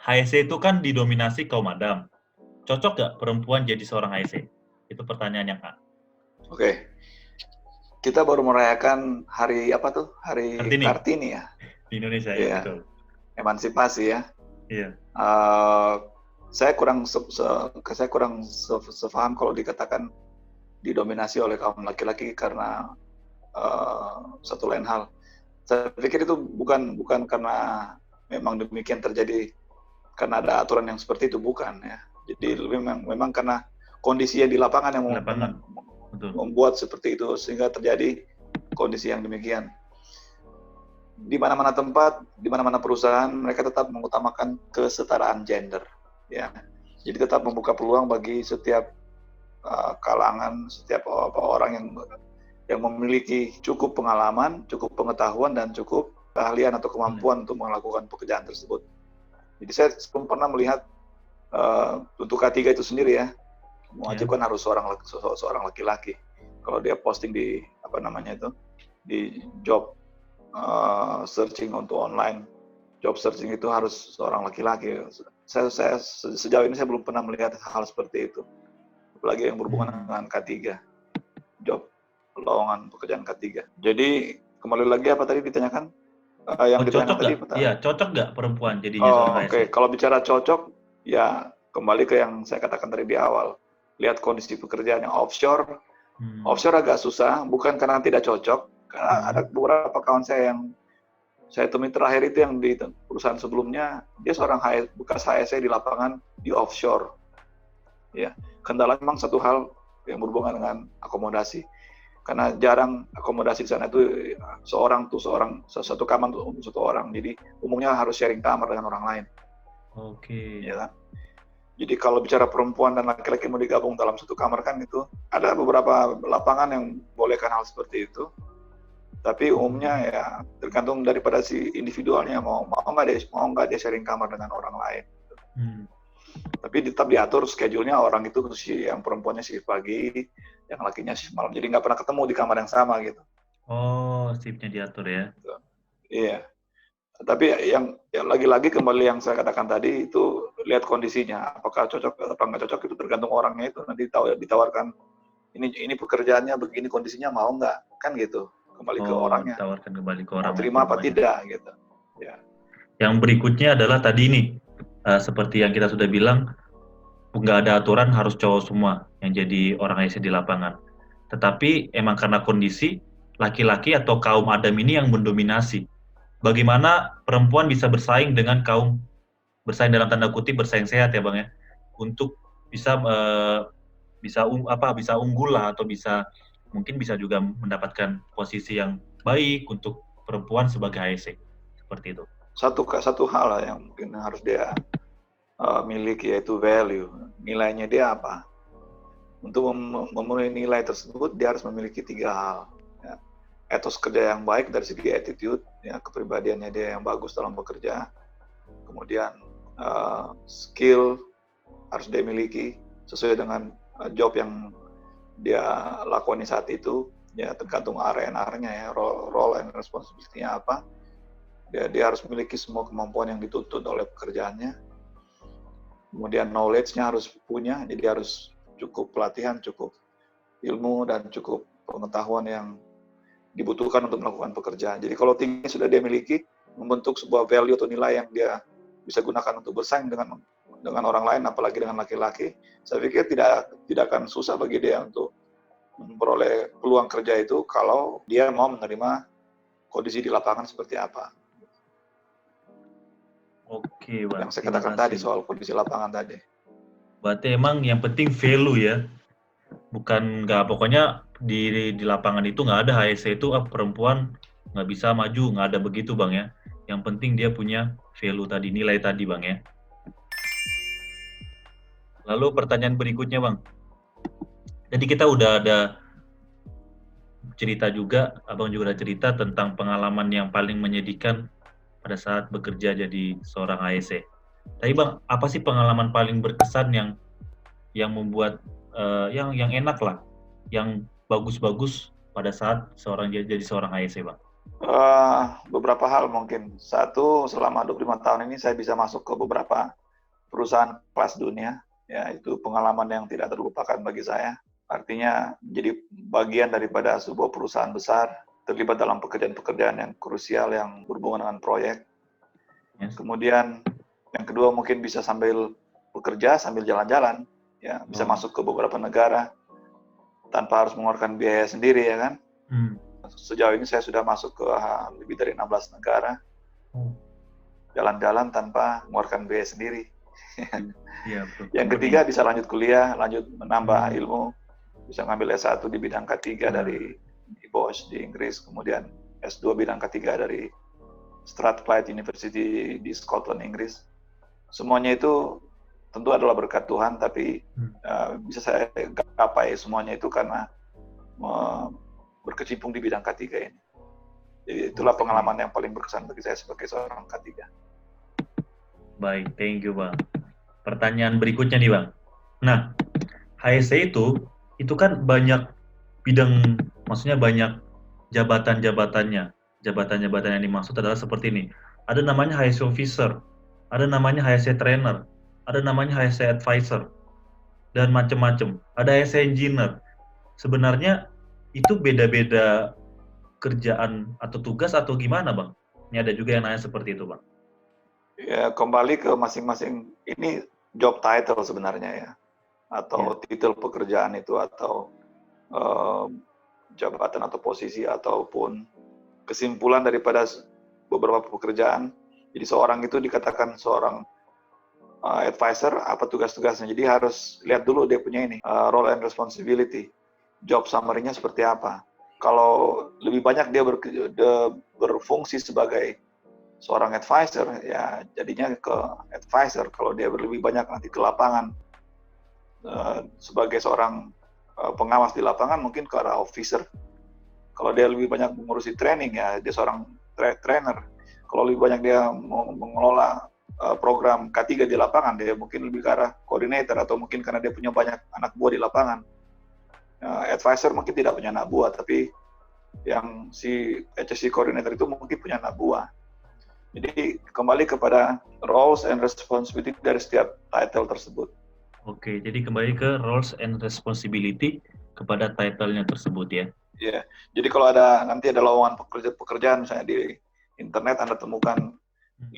S1: HSC itu kan didominasi kaum Adam. Cocok nggak perempuan jadi seorang HSC? Itu pertanyaan yang A.
S2: Oke. Kita baru merayakan hari apa tuh? Hari Kartini ya?
S1: Di Indonesia ya, betul.
S2: Emansipasi ya.
S1: Iya.
S2: Saya kurang sepaham kalau dikatakan didominasi oleh kaum laki-laki karena satu lain hal. Saya pikir itu bukan karena memang demikian terjadi karena ada aturan yang seperti itu, bukan ya. Jadi memang karena kondisinya di lapangan yang membuat seperti itu sehingga terjadi kondisi yang demikian. di mana-mana tempat, di mana-mana perusahaan, mereka tetap mengutamakan kesetaraan gender. Ya, jadi tetap membuka peluang bagi setiap kalangan, setiap orang yang memiliki cukup pengalaman, cukup pengetahuan, dan cukup keahlian atau kemampuan untuk melakukan pekerjaan tersebut. Jadi saya belum pernah melihat untuk K3 itu sendiri ya, mewajibkan harus seorang laki-laki. Kalau dia posting di di job searching untuk online, job searching itu harus seorang laki-laki. Saya sejauh ini saya belum pernah melihat hal seperti itu, apalagi yang berhubungan dengan K3, job lowongan pekerjaan K3. Jadi kembali lagi apa tadi ditanyakan? Yang ditanyakan tadi,
S1: iya, cocok nggak perempuan jadinya seorang ASN?
S2: Oke. Kalau bicara cocok, ya kembali ke yang saya katakan tadi di awal. Lihat kondisi pekerjaan yang offshore. Offshore agak susah, bukan karena tidak cocok, karena ada beberapa kawan saya yang saya temui terakhir itu yang di perusahaan sebelumnya, dia seorang bekas HSE di lapangan di offshore. Ya, kendala memang satu hal yang berhubungan dengan akomodasi. Karena jarang akomodasi di sana itu satu kamar untuk satu orang. Jadi umumnya harus sharing kamar dengan orang lain.
S1: Oke.
S2: Ya kan? Jadi kalau bicara perempuan dan laki-laki mau digabung dalam satu kamar kan itu ada beberapa lapangan yang bolehkan hal seperti itu. Tapi umumnya ya tergantung daripada si individualnya mau nggak dia sharing kamar dengan orang lain. Tapi tetap diatur schedule-nya, orang itu yang perempuannya shift pagi, yang lakinya shift malam. Jadi nggak pernah ketemu di kamar yang sama gitu.
S1: Oh, shift-nya diatur ya?
S2: Iya. Tapi yang lagi-lagi kembali yang saya katakan tadi itu lihat kondisinya, apakah cocok atau nggak cocok itu tergantung orangnya itu. Nanti ditawarkan ini pekerjaannya begini, kondisinya mau nggak, kan gitu. Kembali ke orangnya.
S1: Ditawarkan kembali ke orang.
S2: Mau terima apa tidak gitu. Ya.
S1: Yang berikutnya adalah tadi nih, seperti yang kita sudah bilang, nggak ada aturan harus cowok semua yang jadi orang ASN di lapangan. Tetapi emang karena kondisi, laki-laki atau kaum Adam ini yang mendominasi. Bagaimana perempuan bisa bersaing dengan bersaing dalam tanda kutip bersaing sehat ya Bang ya, untuk bisa unggul lah, atau mungkin bisa juga mendapatkan posisi yang baik untuk perempuan sebagai ASN, seperti itu.
S2: Satu hal lah yang mungkin harus dia miliki, yaitu value. Nilainya dia apa? Untuk memenuhi nilai tersebut dia harus memiliki 3 hal. Ya. Etos kerja yang baik dari segi attitude, ya, kepribadiannya dia yang bagus dalam bekerja. Kemudian skill harus dia miliki sesuai dengan job yang dia lakoni saat itu, ya tergantung R&R-nya ya, role and responsibility-nya apa. Dia harus memiliki semua kemampuan yang dituntut oleh pekerjaannya. Kemudian knowledge-nya harus punya, jadi harus cukup pelatihan, cukup ilmu, dan cukup pengetahuan yang dibutuhkan untuk melakukan pekerjaan. Jadi kalau tinggi sudah dia miliki, membentuk sebuah value atau nilai yang dia bisa gunakan untuk bersaing dengan orang lain, apalagi dengan laki-laki, saya pikir tidak akan susah bagi dia untuk memperoleh peluang kerja itu kalau dia mau menerima kondisi di lapangan seperti apa.
S1: Oke, Bang.
S2: Yang saya katakan tadi soal kondisi lapangan tadi.
S1: Berarti emang yang penting value ya, bukan nggak, pokoknya di lapangan itu nggak ada HSE itu perempuan nggak bisa maju, nggak ada begitu Bang ya. Yang penting dia punya value tadi, nilai tadi Bang ya. Lalu pertanyaan berikutnya Bang, jadi kita udah ada cerita juga, Abang juga ada cerita tentang pengalaman yang paling menyedihkan pada saat bekerja jadi seorang ASE. Tapi Bang, apa sih pengalaman paling berkesan yang membuat yang enak lah, yang bagus-bagus pada saat jadi seorang ASE Bang?
S2: Beberapa hal mungkin. Satu, selama 25 tahun ini saya bisa masuk ke beberapa perusahaan kelas dunia. Ya, itu pengalaman yang tidak terlupakan bagi saya. Artinya jadi bagian daripada sebuah perusahaan besar, terlibat dalam pekerjaan-pekerjaan yang krusial yang berhubungan dengan proyek. Yes. Kemudian yang kedua mungkin bisa sambil bekerja, sambil jalan-jalan, ya bisa masuk ke beberapa negara tanpa harus mengeluarkan biaya sendiri, ya kan? Sejauh ini saya sudah masuk ke lebih dari 16 negara, jalan-jalan tanpa mengeluarkan biaya sendiri. Ya, yang ketiga bisa lanjut kuliah, lanjut menambah ilmu, bisa ngambil S1 di bidang K3 dari Bosch di Inggris, kemudian S2 bidang K3 dari Strathclyde University di Scotland, Inggris. Semuanya itu tentu adalah berkat Tuhan, tapi bisa saya gapai semuanya itu karena berkecimpung di bidang K3 ini. Jadi itulah pengalaman yang paling berkesan bagi saya sebagai seorang K3.
S1: Baik, thank you Bang. Pertanyaan berikutnya nih Bang. Nah, HSC itu kan banyak bidang, maksudnya banyak jabatan-jabatannya. Jabatan-jabatan yang dimaksud adalah seperti ini. Ada namanya HSC Officer, ada namanya HSC Trainer, ada namanya HSC Advisor, dan macam-macam. Ada HSC Engineer. Sebenarnya itu beda-beda kerjaan atau tugas atau gimana Bang? Ini ada juga yang nanya seperti itu Bang.
S2: Ya, kembali ke masing-masing, ini job title sebenarnya ya, atau titel pekerjaan itu, atau jabatan atau posisi, ataupun kesimpulan daripada beberapa pekerjaan. Jadi seorang itu dikatakan seorang advisor, apa tugas-tugasnya. Jadi harus lihat dulu dia punya ini, role and responsibility, job summary-nya seperti apa. Kalau lebih banyak dia berfungsi sebagai seorang advisor, ya jadinya ke advisor. Kalau dia lebih banyak nanti ke lapangan sebagai seorang pengawas di lapangan, mungkin ke arah officer. Kalau dia lebih banyak mengurusi training, ya dia seorang trainer. Kalau lebih banyak dia mengelola program K3 di lapangan, dia mungkin lebih ke arah coordinator, atau mungkin karena dia punya banyak anak buah di lapangan. Advisor mungkin tidak punya anak buah, tapi yang si HSC coordinator itu mungkin punya anak buah. Jadi kembali kepada roles and responsibility dari setiap title tersebut.
S1: Oke, jadi kembali ke roles and responsibility kepada title-nya tersebut ya.
S2: Ya, jadi kalau nanti ada lowongan pekerjaan misalnya di internet, Anda temukan 5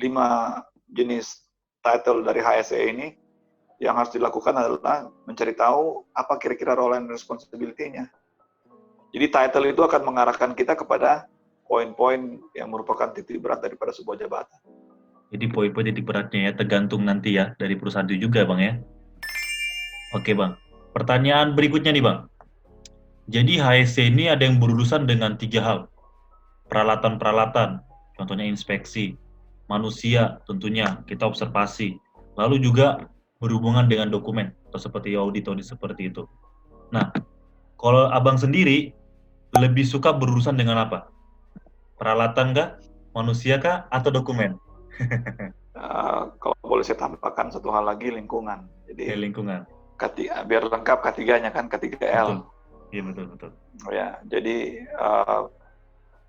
S2: jenis title dari HSE ini. Yang harus dilakukan adalah mencari tahu apa kira-kira role and responsibility-nya. Jadi title itu akan mengarahkan kita kepada poin-poin yang merupakan titik berat daripada sebuah jabatan.
S1: Jadi poin-poin titik beratnya ya, tergantung nanti ya dari perusahaan itu juga Bang ya. Oke Bang, pertanyaan berikutnya nih Bang. Jadi HSC ini ada yang berurusan dengan 3 hal. Peralatan-peralatan, contohnya inspeksi. Manusia, tentunya kita observasi. Lalu juga berhubungan dengan dokumen, atau seperti audit seperti itu. Nah, kalau Abang sendiri, lebih suka berurusan dengan apa? Peralatan kah? Manusia kah? Atau dokumen?
S2: Kalau boleh saya tambahkan satu hal lagi, lingkungan. Jadi
S1: lingkungan.
S2: Biar lengkap K3-nya kan, K3L.
S1: Iya betul.
S2: Ya, jadi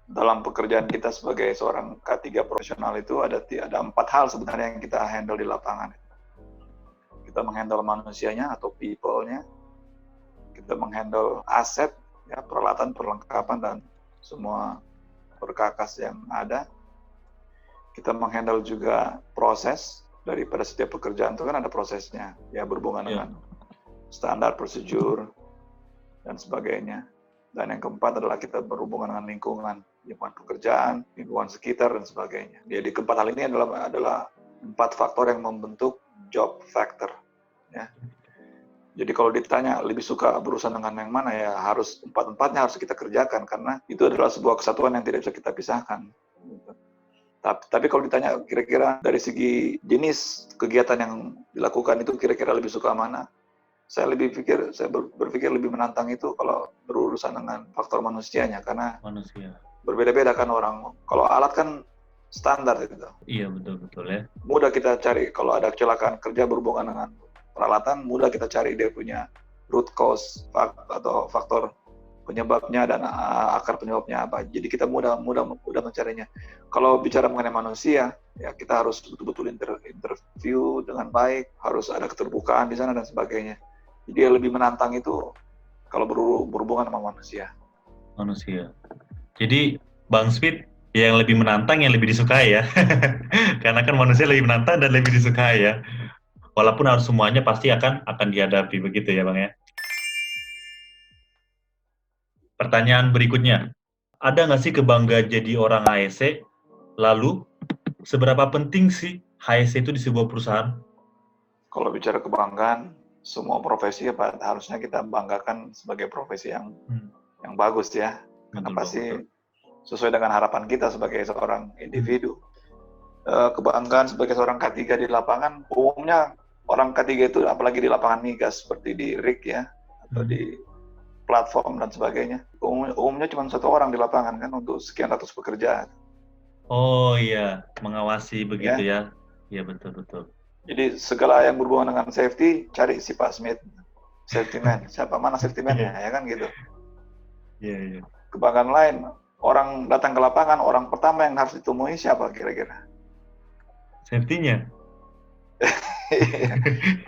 S2: dalam pekerjaan kita sebagai seorang K3 profesional itu ada 4 hal sebenarnya yang kita handle di lapangan. Kita menghandle manusianya atau people-nya, kita menghandle aset, ya, peralatan, perlengkapan, dan semua perkakas yang ada. Kita menghandle juga proses daripada setiap pekerjaan itu kan ada prosesnya, ya, berhubungan dengan standar, prosedur, dan sebagainya. Dan yang keempat adalah kita berhubungan dengan lingkungan pekerjaan, lingkungan sekitar, dan sebagainya. Jadi keempat hal ini adalah 4 faktor yang membentuk job factor. Ya. Jadi kalau ditanya lebih suka berurusan dengan yang mana, ya harus 4-4-nya harus kita kerjakan, karena itu adalah sebuah kesatuan yang tidak bisa kita pisahkan. Tapi kalau ditanya kira-kira dari segi jenis kegiatan yang dilakukan itu kira-kira lebih suka mana, saya berpikir lebih menantang itu kalau berurusan dengan faktor manusianya, karena berbeda-beda kan orang. Kalau alat kan standar gitu.
S1: Iya betul ya.
S2: Mudah kita cari kalau ada kecelakaan kerja berhubungan dengan peralatan, mudah kita cari dia punya root cause atau faktor penyebabnya dan akar penyebabnya apa. Jadi kita mudah mencarinya. Kalau bicara mengenai manusia, ya kita harus betul-betul interview dengan baik, harus ada keterbukaan di sana dan sebagainya. Jadi yang lebih menantang itu kalau berhubungan sama manusia.
S1: Jadi Bang Speed yang lebih menantang, yang lebih disukai ya. Karena kan manusia lebih menantang dan lebih disukai ya. Walaupun harus semuanya pasti akan dihadapi, begitu ya Bang ya. Pertanyaan berikutnya, ada nggak sih kebanggaan jadi orang HSC? Lalu, seberapa penting sih HSC itu di sebuah perusahaan?
S2: Kalau bicara kebanggaan, semua profesi harusnya kita banggakan sebagai profesi yang bagus ya. Karena pasti sesuai dengan harapan kita sebagai seorang individu. kebanggaan sebagai seorang K3 di lapangan. Umumnya orang K3 itu apalagi di lapangan migas seperti di rig ya atau di platform dan sebagainya. Umumnya cuma satu orang di lapangan kan untuk sekian ratus pekerja.
S1: Oh iya, mengawasi begitu
S2: Ya.
S1: ya. Iya betul.
S2: Jadi segala yang berhubungan dengan safety cari si Pak Smith, safety man. Siapa mana safety man-nya ya kan gitu.
S1: Iya.
S2: Kebanggaan lain, orang datang ke lapangan, orang pertama yang harus ditemui siapa kira-kira?
S1: Safety-nya.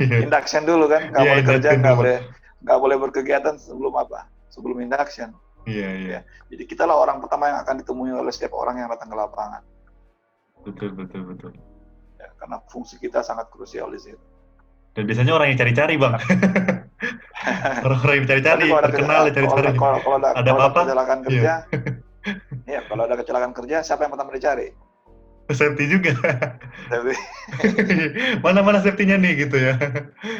S2: Induction dulu kan, nggak
S1: Iya,
S2: boleh kerja,
S1: induction dulu.
S2: nggak boleh berkegiatan sebelum apa? Sebelum induction.
S1: Iya.
S2: Ya. Jadi kita lah orang pertama yang akan ditemui oleh setiap orang yang datang ke lapangan.
S1: Betul.
S2: Ya, karena fungsi kita sangat krusial di situ.
S1: Dan biasanya orang yang cari-cari, Bang. Orang-orang yang cari-cari, terkenal ya cari-cari.
S2: Kalau
S1: Ada
S2: ada
S1: apa-apa?
S2: kecelakaan kerja,
S1: Iya.
S2: ya kalau ada kecelakaan kerja, siapa yang pertama dicari?
S1: Safety juga.
S2: Safety.
S1: Mana safety-nya nih gitu ya.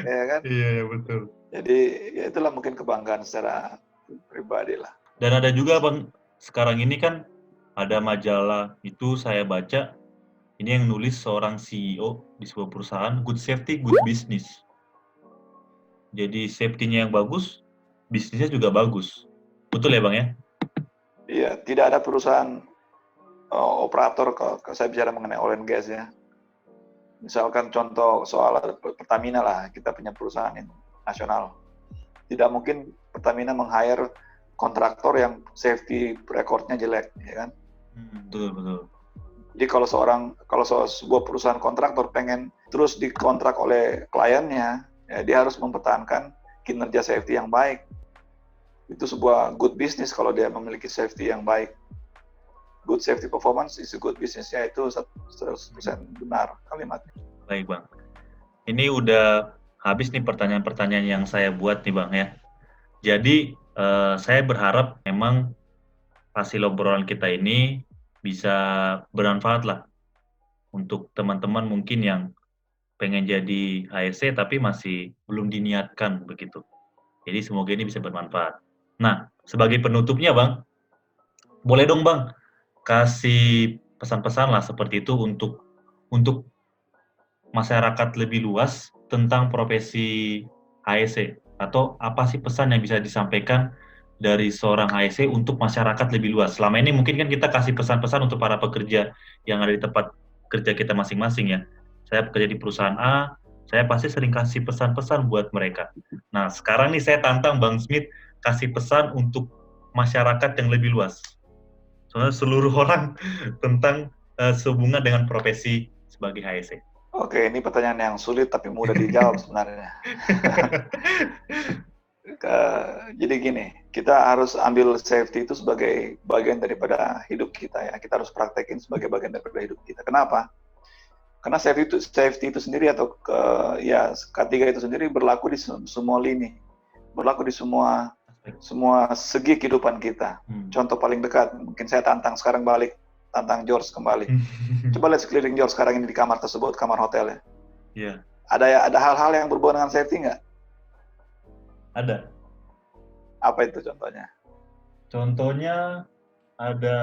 S2: Ya kan?
S1: Iya, betul.
S2: Jadi ya itulah mungkin kebanggaan secara pribadi lah.
S1: Dan ada juga, Bang, sekarang ini kan ada majalah itu saya baca, ini yang nulis seorang CEO di sebuah perusahaan, good safety, good business. Jadi safety-nya yang bagus, bisnisnya juga bagus. Betul ya, Bang ya?
S2: Iya, tidak ada perusahaan operator, kalau saya bicara mengenai oil and gas ya. Misalkan contoh soal Pertamina lah, kita punya perusahaan yang nasional. Tidak mungkin Pertamina meng-hire kontraktor yang safety record-nya jelek, ya kan?
S1: Betul.
S2: Jadi kalau sebuah perusahaan kontraktor pengen terus dikontrak oleh kliennya, ya dia harus mempertahankan kinerja safety yang baik. Itu sebuah good business kalau dia memiliki safety yang baik. Good safety performance is a good business, ya itu 100% benar kalimatnya.
S1: Baik, Bang. Ini udah habis nih pertanyaan-pertanyaan yang saya buat nih, Bang ya. Jadi saya berharap memang hasil obrolan kita ini bisa bermanfaat lah untuk teman-teman mungkin yang pengen jadi HSE tapi masih belum diniatkan begitu. Jadi semoga ini bisa bermanfaat. Nah, sebagai penutupnya, Bang, boleh dong, Bang, kasih pesan-pesan lah seperti itu untuk masyarakat lebih luas tentang profesi HSE, atau apa sih pesan yang bisa disampaikan dari seorang HSE untuk masyarakat lebih luas. Selama ini mungkin kan kita kasih pesan-pesan untuk para pekerja yang ada di tempat kerja kita masing-masing ya. Saya bekerja di perusahaan A, saya pasti sering kasih pesan-pesan buat mereka. Nah, sekarang nih saya tantang Bang Smith kasih pesan untuk masyarakat yang lebih luas. Soalnya seluruh orang tentang sehubungan dengan profesi sebagai HSE.
S2: Oke, ini pertanyaan yang sulit tapi mudah dijawab sebenarnya. Jadi gini, kita harus ambil safety itu sebagai bagian daripada hidup kita ya. Kita harus praktekin sebagai bagian daripada hidup kita. Kenapa? Karena safety itu sendiri atau K3 itu sendiri berlaku di semua lini, berlaku di semua segi kehidupan kita. Contoh paling dekat, mungkin saya tantang George kembali. Coba lihat sekeliling George sekarang ini di kamar tersebut, kamar hotel ya.
S1: Iya.
S2: Ada hal-hal yang berhubungan dengan safety nggak?
S1: Ada.
S2: Apa itu contohnya?
S1: Contohnya ada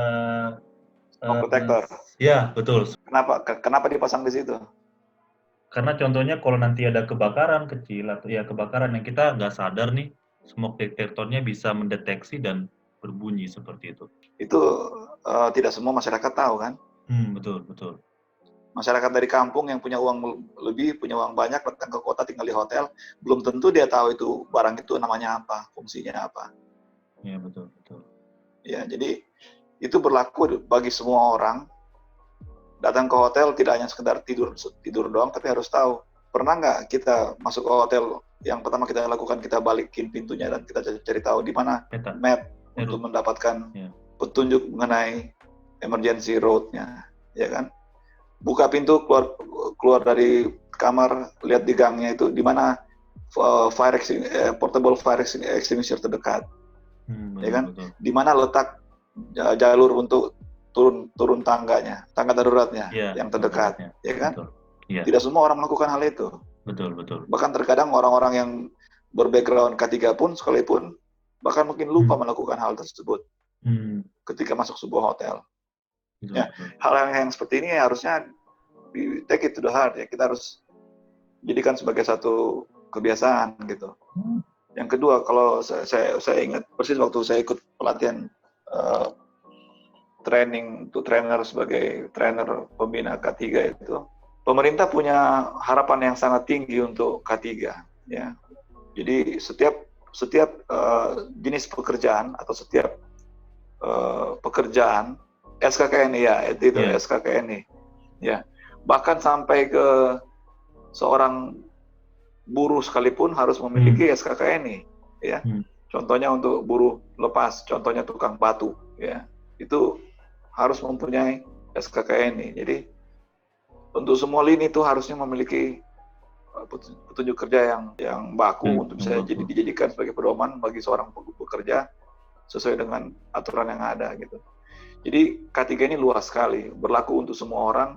S2: smoke detector.
S1: Ya, betul.
S2: Kenapa dipasang di situ?
S1: Karena contohnya kalau nanti ada kebakaran kecil atau ya kebakaran yang kita nggak sadar nih, smoke detectornya bisa mendeteksi dan berbunyi seperti itu.
S2: Itu tidak semua masyarakat tahu kan?
S1: Betul.
S2: Masyarakat dari kampung yang punya uang lebih, punya uang banyak, datang ke kota tinggal di hotel, belum tentu dia tahu itu barang itu namanya apa, fungsinya apa.
S1: Iya, betul.
S2: Ya, jadi itu berlaku bagi semua orang. Datang ke hotel tidak hanya sekedar tidur doang, tapi harus tahu. Pernah nggak kita masuk ke hotel, yang pertama kita lakukan, kita balikin pintunya dan kita cari tahu di mana map untuk mendapatkan petunjuk mengenai emergency road-nya, ya kan? Buka pintu, keluar dari kamar, lihat di gangnya itu di mana portable fire extinguisher terdekat, ya kan? Di mana letak jalur untuk turun tangga daruratnya yang terdekat, ya kan?
S1: Ya.
S2: Tidak semua orang melakukan hal itu.
S1: Betul.
S2: Bahkan terkadang orang-orang yang berbackground K3 pun sekalipun bahkan mungkin lupa melakukan hal tersebut ketika masuk sebuah hotel. Ya, hal yang seperti ini harusnya we take it to the heart ya, kita harus jadikan sebagai satu kebiasaan gitu. Yang kedua, kalau saya ingat persis waktu saya ikut pelatihan training to trainer sebagai trainer pembina K3 itu, pemerintah punya harapan yang sangat tinggi untuk K3 ya. Jadi setiap jenis pekerjaan atau setiap pekerjaan SKKNI ya, itu SKKNI ya. Bahkan sampai ke seorang buruh sekalipun harus memiliki SKKNI ya. Contohnya untuk buruh lepas, contohnya tukang batu ya. Itu harus mempunyai SKKNI. Jadi untuk semua lini itu harusnya memiliki petunjuk kerja yang baku untuk bisa dijadikan sebagai pedoman bagi seorang pekerja sesuai dengan aturan yang ada gitu. Jadi K3 ini luas sekali, berlaku untuk semua orang,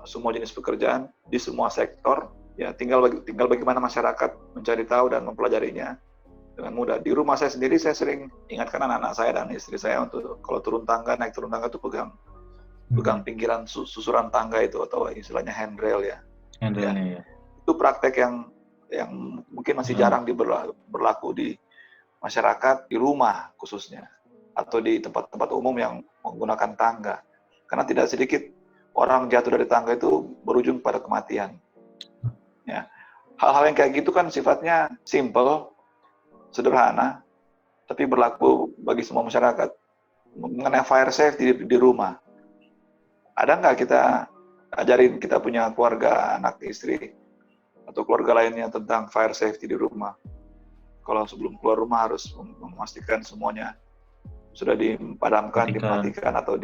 S2: semua jenis pekerjaan di semua sektor. Ya, tinggal bagaimana masyarakat mencari tahu dan mempelajarinya dengan mudah. Di rumah saya sendiri, saya sering ingatkan anak-anak saya dan istri saya untuk kalau naik turun tangga itu pegang pinggiran susuran tangga itu, atau istilahnya handrail ya.
S1: Handrailnya ya.
S2: Itu praktek yang mungkin masih jarang berlaku di masyarakat, di rumah khususnya, atau di tempat-tempat umum yang menggunakan tangga. Karena tidak sedikit orang jatuh dari tangga itu berujung pada kematian. Ya. Hal-hal yang kayak gitu kan sifatnya simple, sederhana, tapi berlaku bagi semua masyarakat. Mengenai fire safety di rumah, ada nggak kita ajarin kita punya keluarga, anak, istri, atau keluarga lainnya tentang fire safety di rumah? Kalau sebelum keluar rumah harus memastikan semuanya sudah dipadamkan, dimatikan atau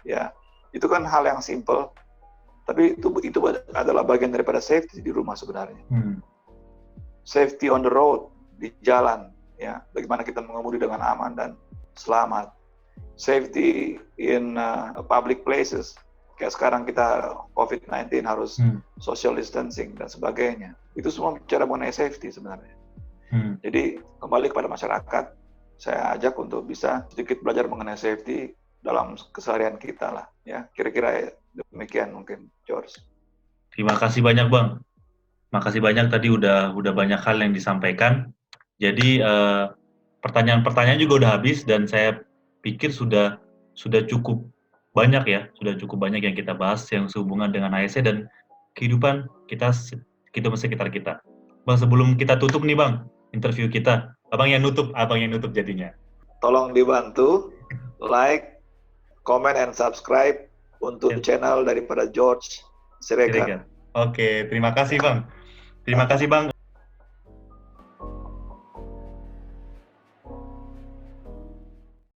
S2: ya, itu kan hal yang simple, tapi itu adalah bagian daripada safety di rumah sebenarnya. Safety on the road, di jalan, ya, bagaimana kita mengemudi dengan aman dan selamat. Safety in public places, kayak sekarang kita COVID-19 harus social distancing dan sebagainya. Itu semua bicara mengenai safety sebenarnya. Jadi kembali kepada masyarakat, saya ajak untuk bisa sedikit belajar mengenai safety dalam keseharian kita lah, ya. Kira-kira demikian mungkin, George.
S1: Terima kasih banyak, Bang. Makasih banyak, tadi udah banyak hal yang disampaikan. Jadi pertanyaan-pertanyaan juga udah habis, dan saya pikir sudah cukup banyak ya, sudah cukup banyak yang kita bahas yang sehubungan dengan ASC dan kehidupan kita sekitar kita. Bang, sebelum kita tutup nih, Bang, interview kita, abang yang nutup jadinya.
S2: Tolong dibantu like, comment, and subscribe untuk channel daripada George Siregar.
S1: Oke, terima kasih, Bang. Terima kasih, Bang.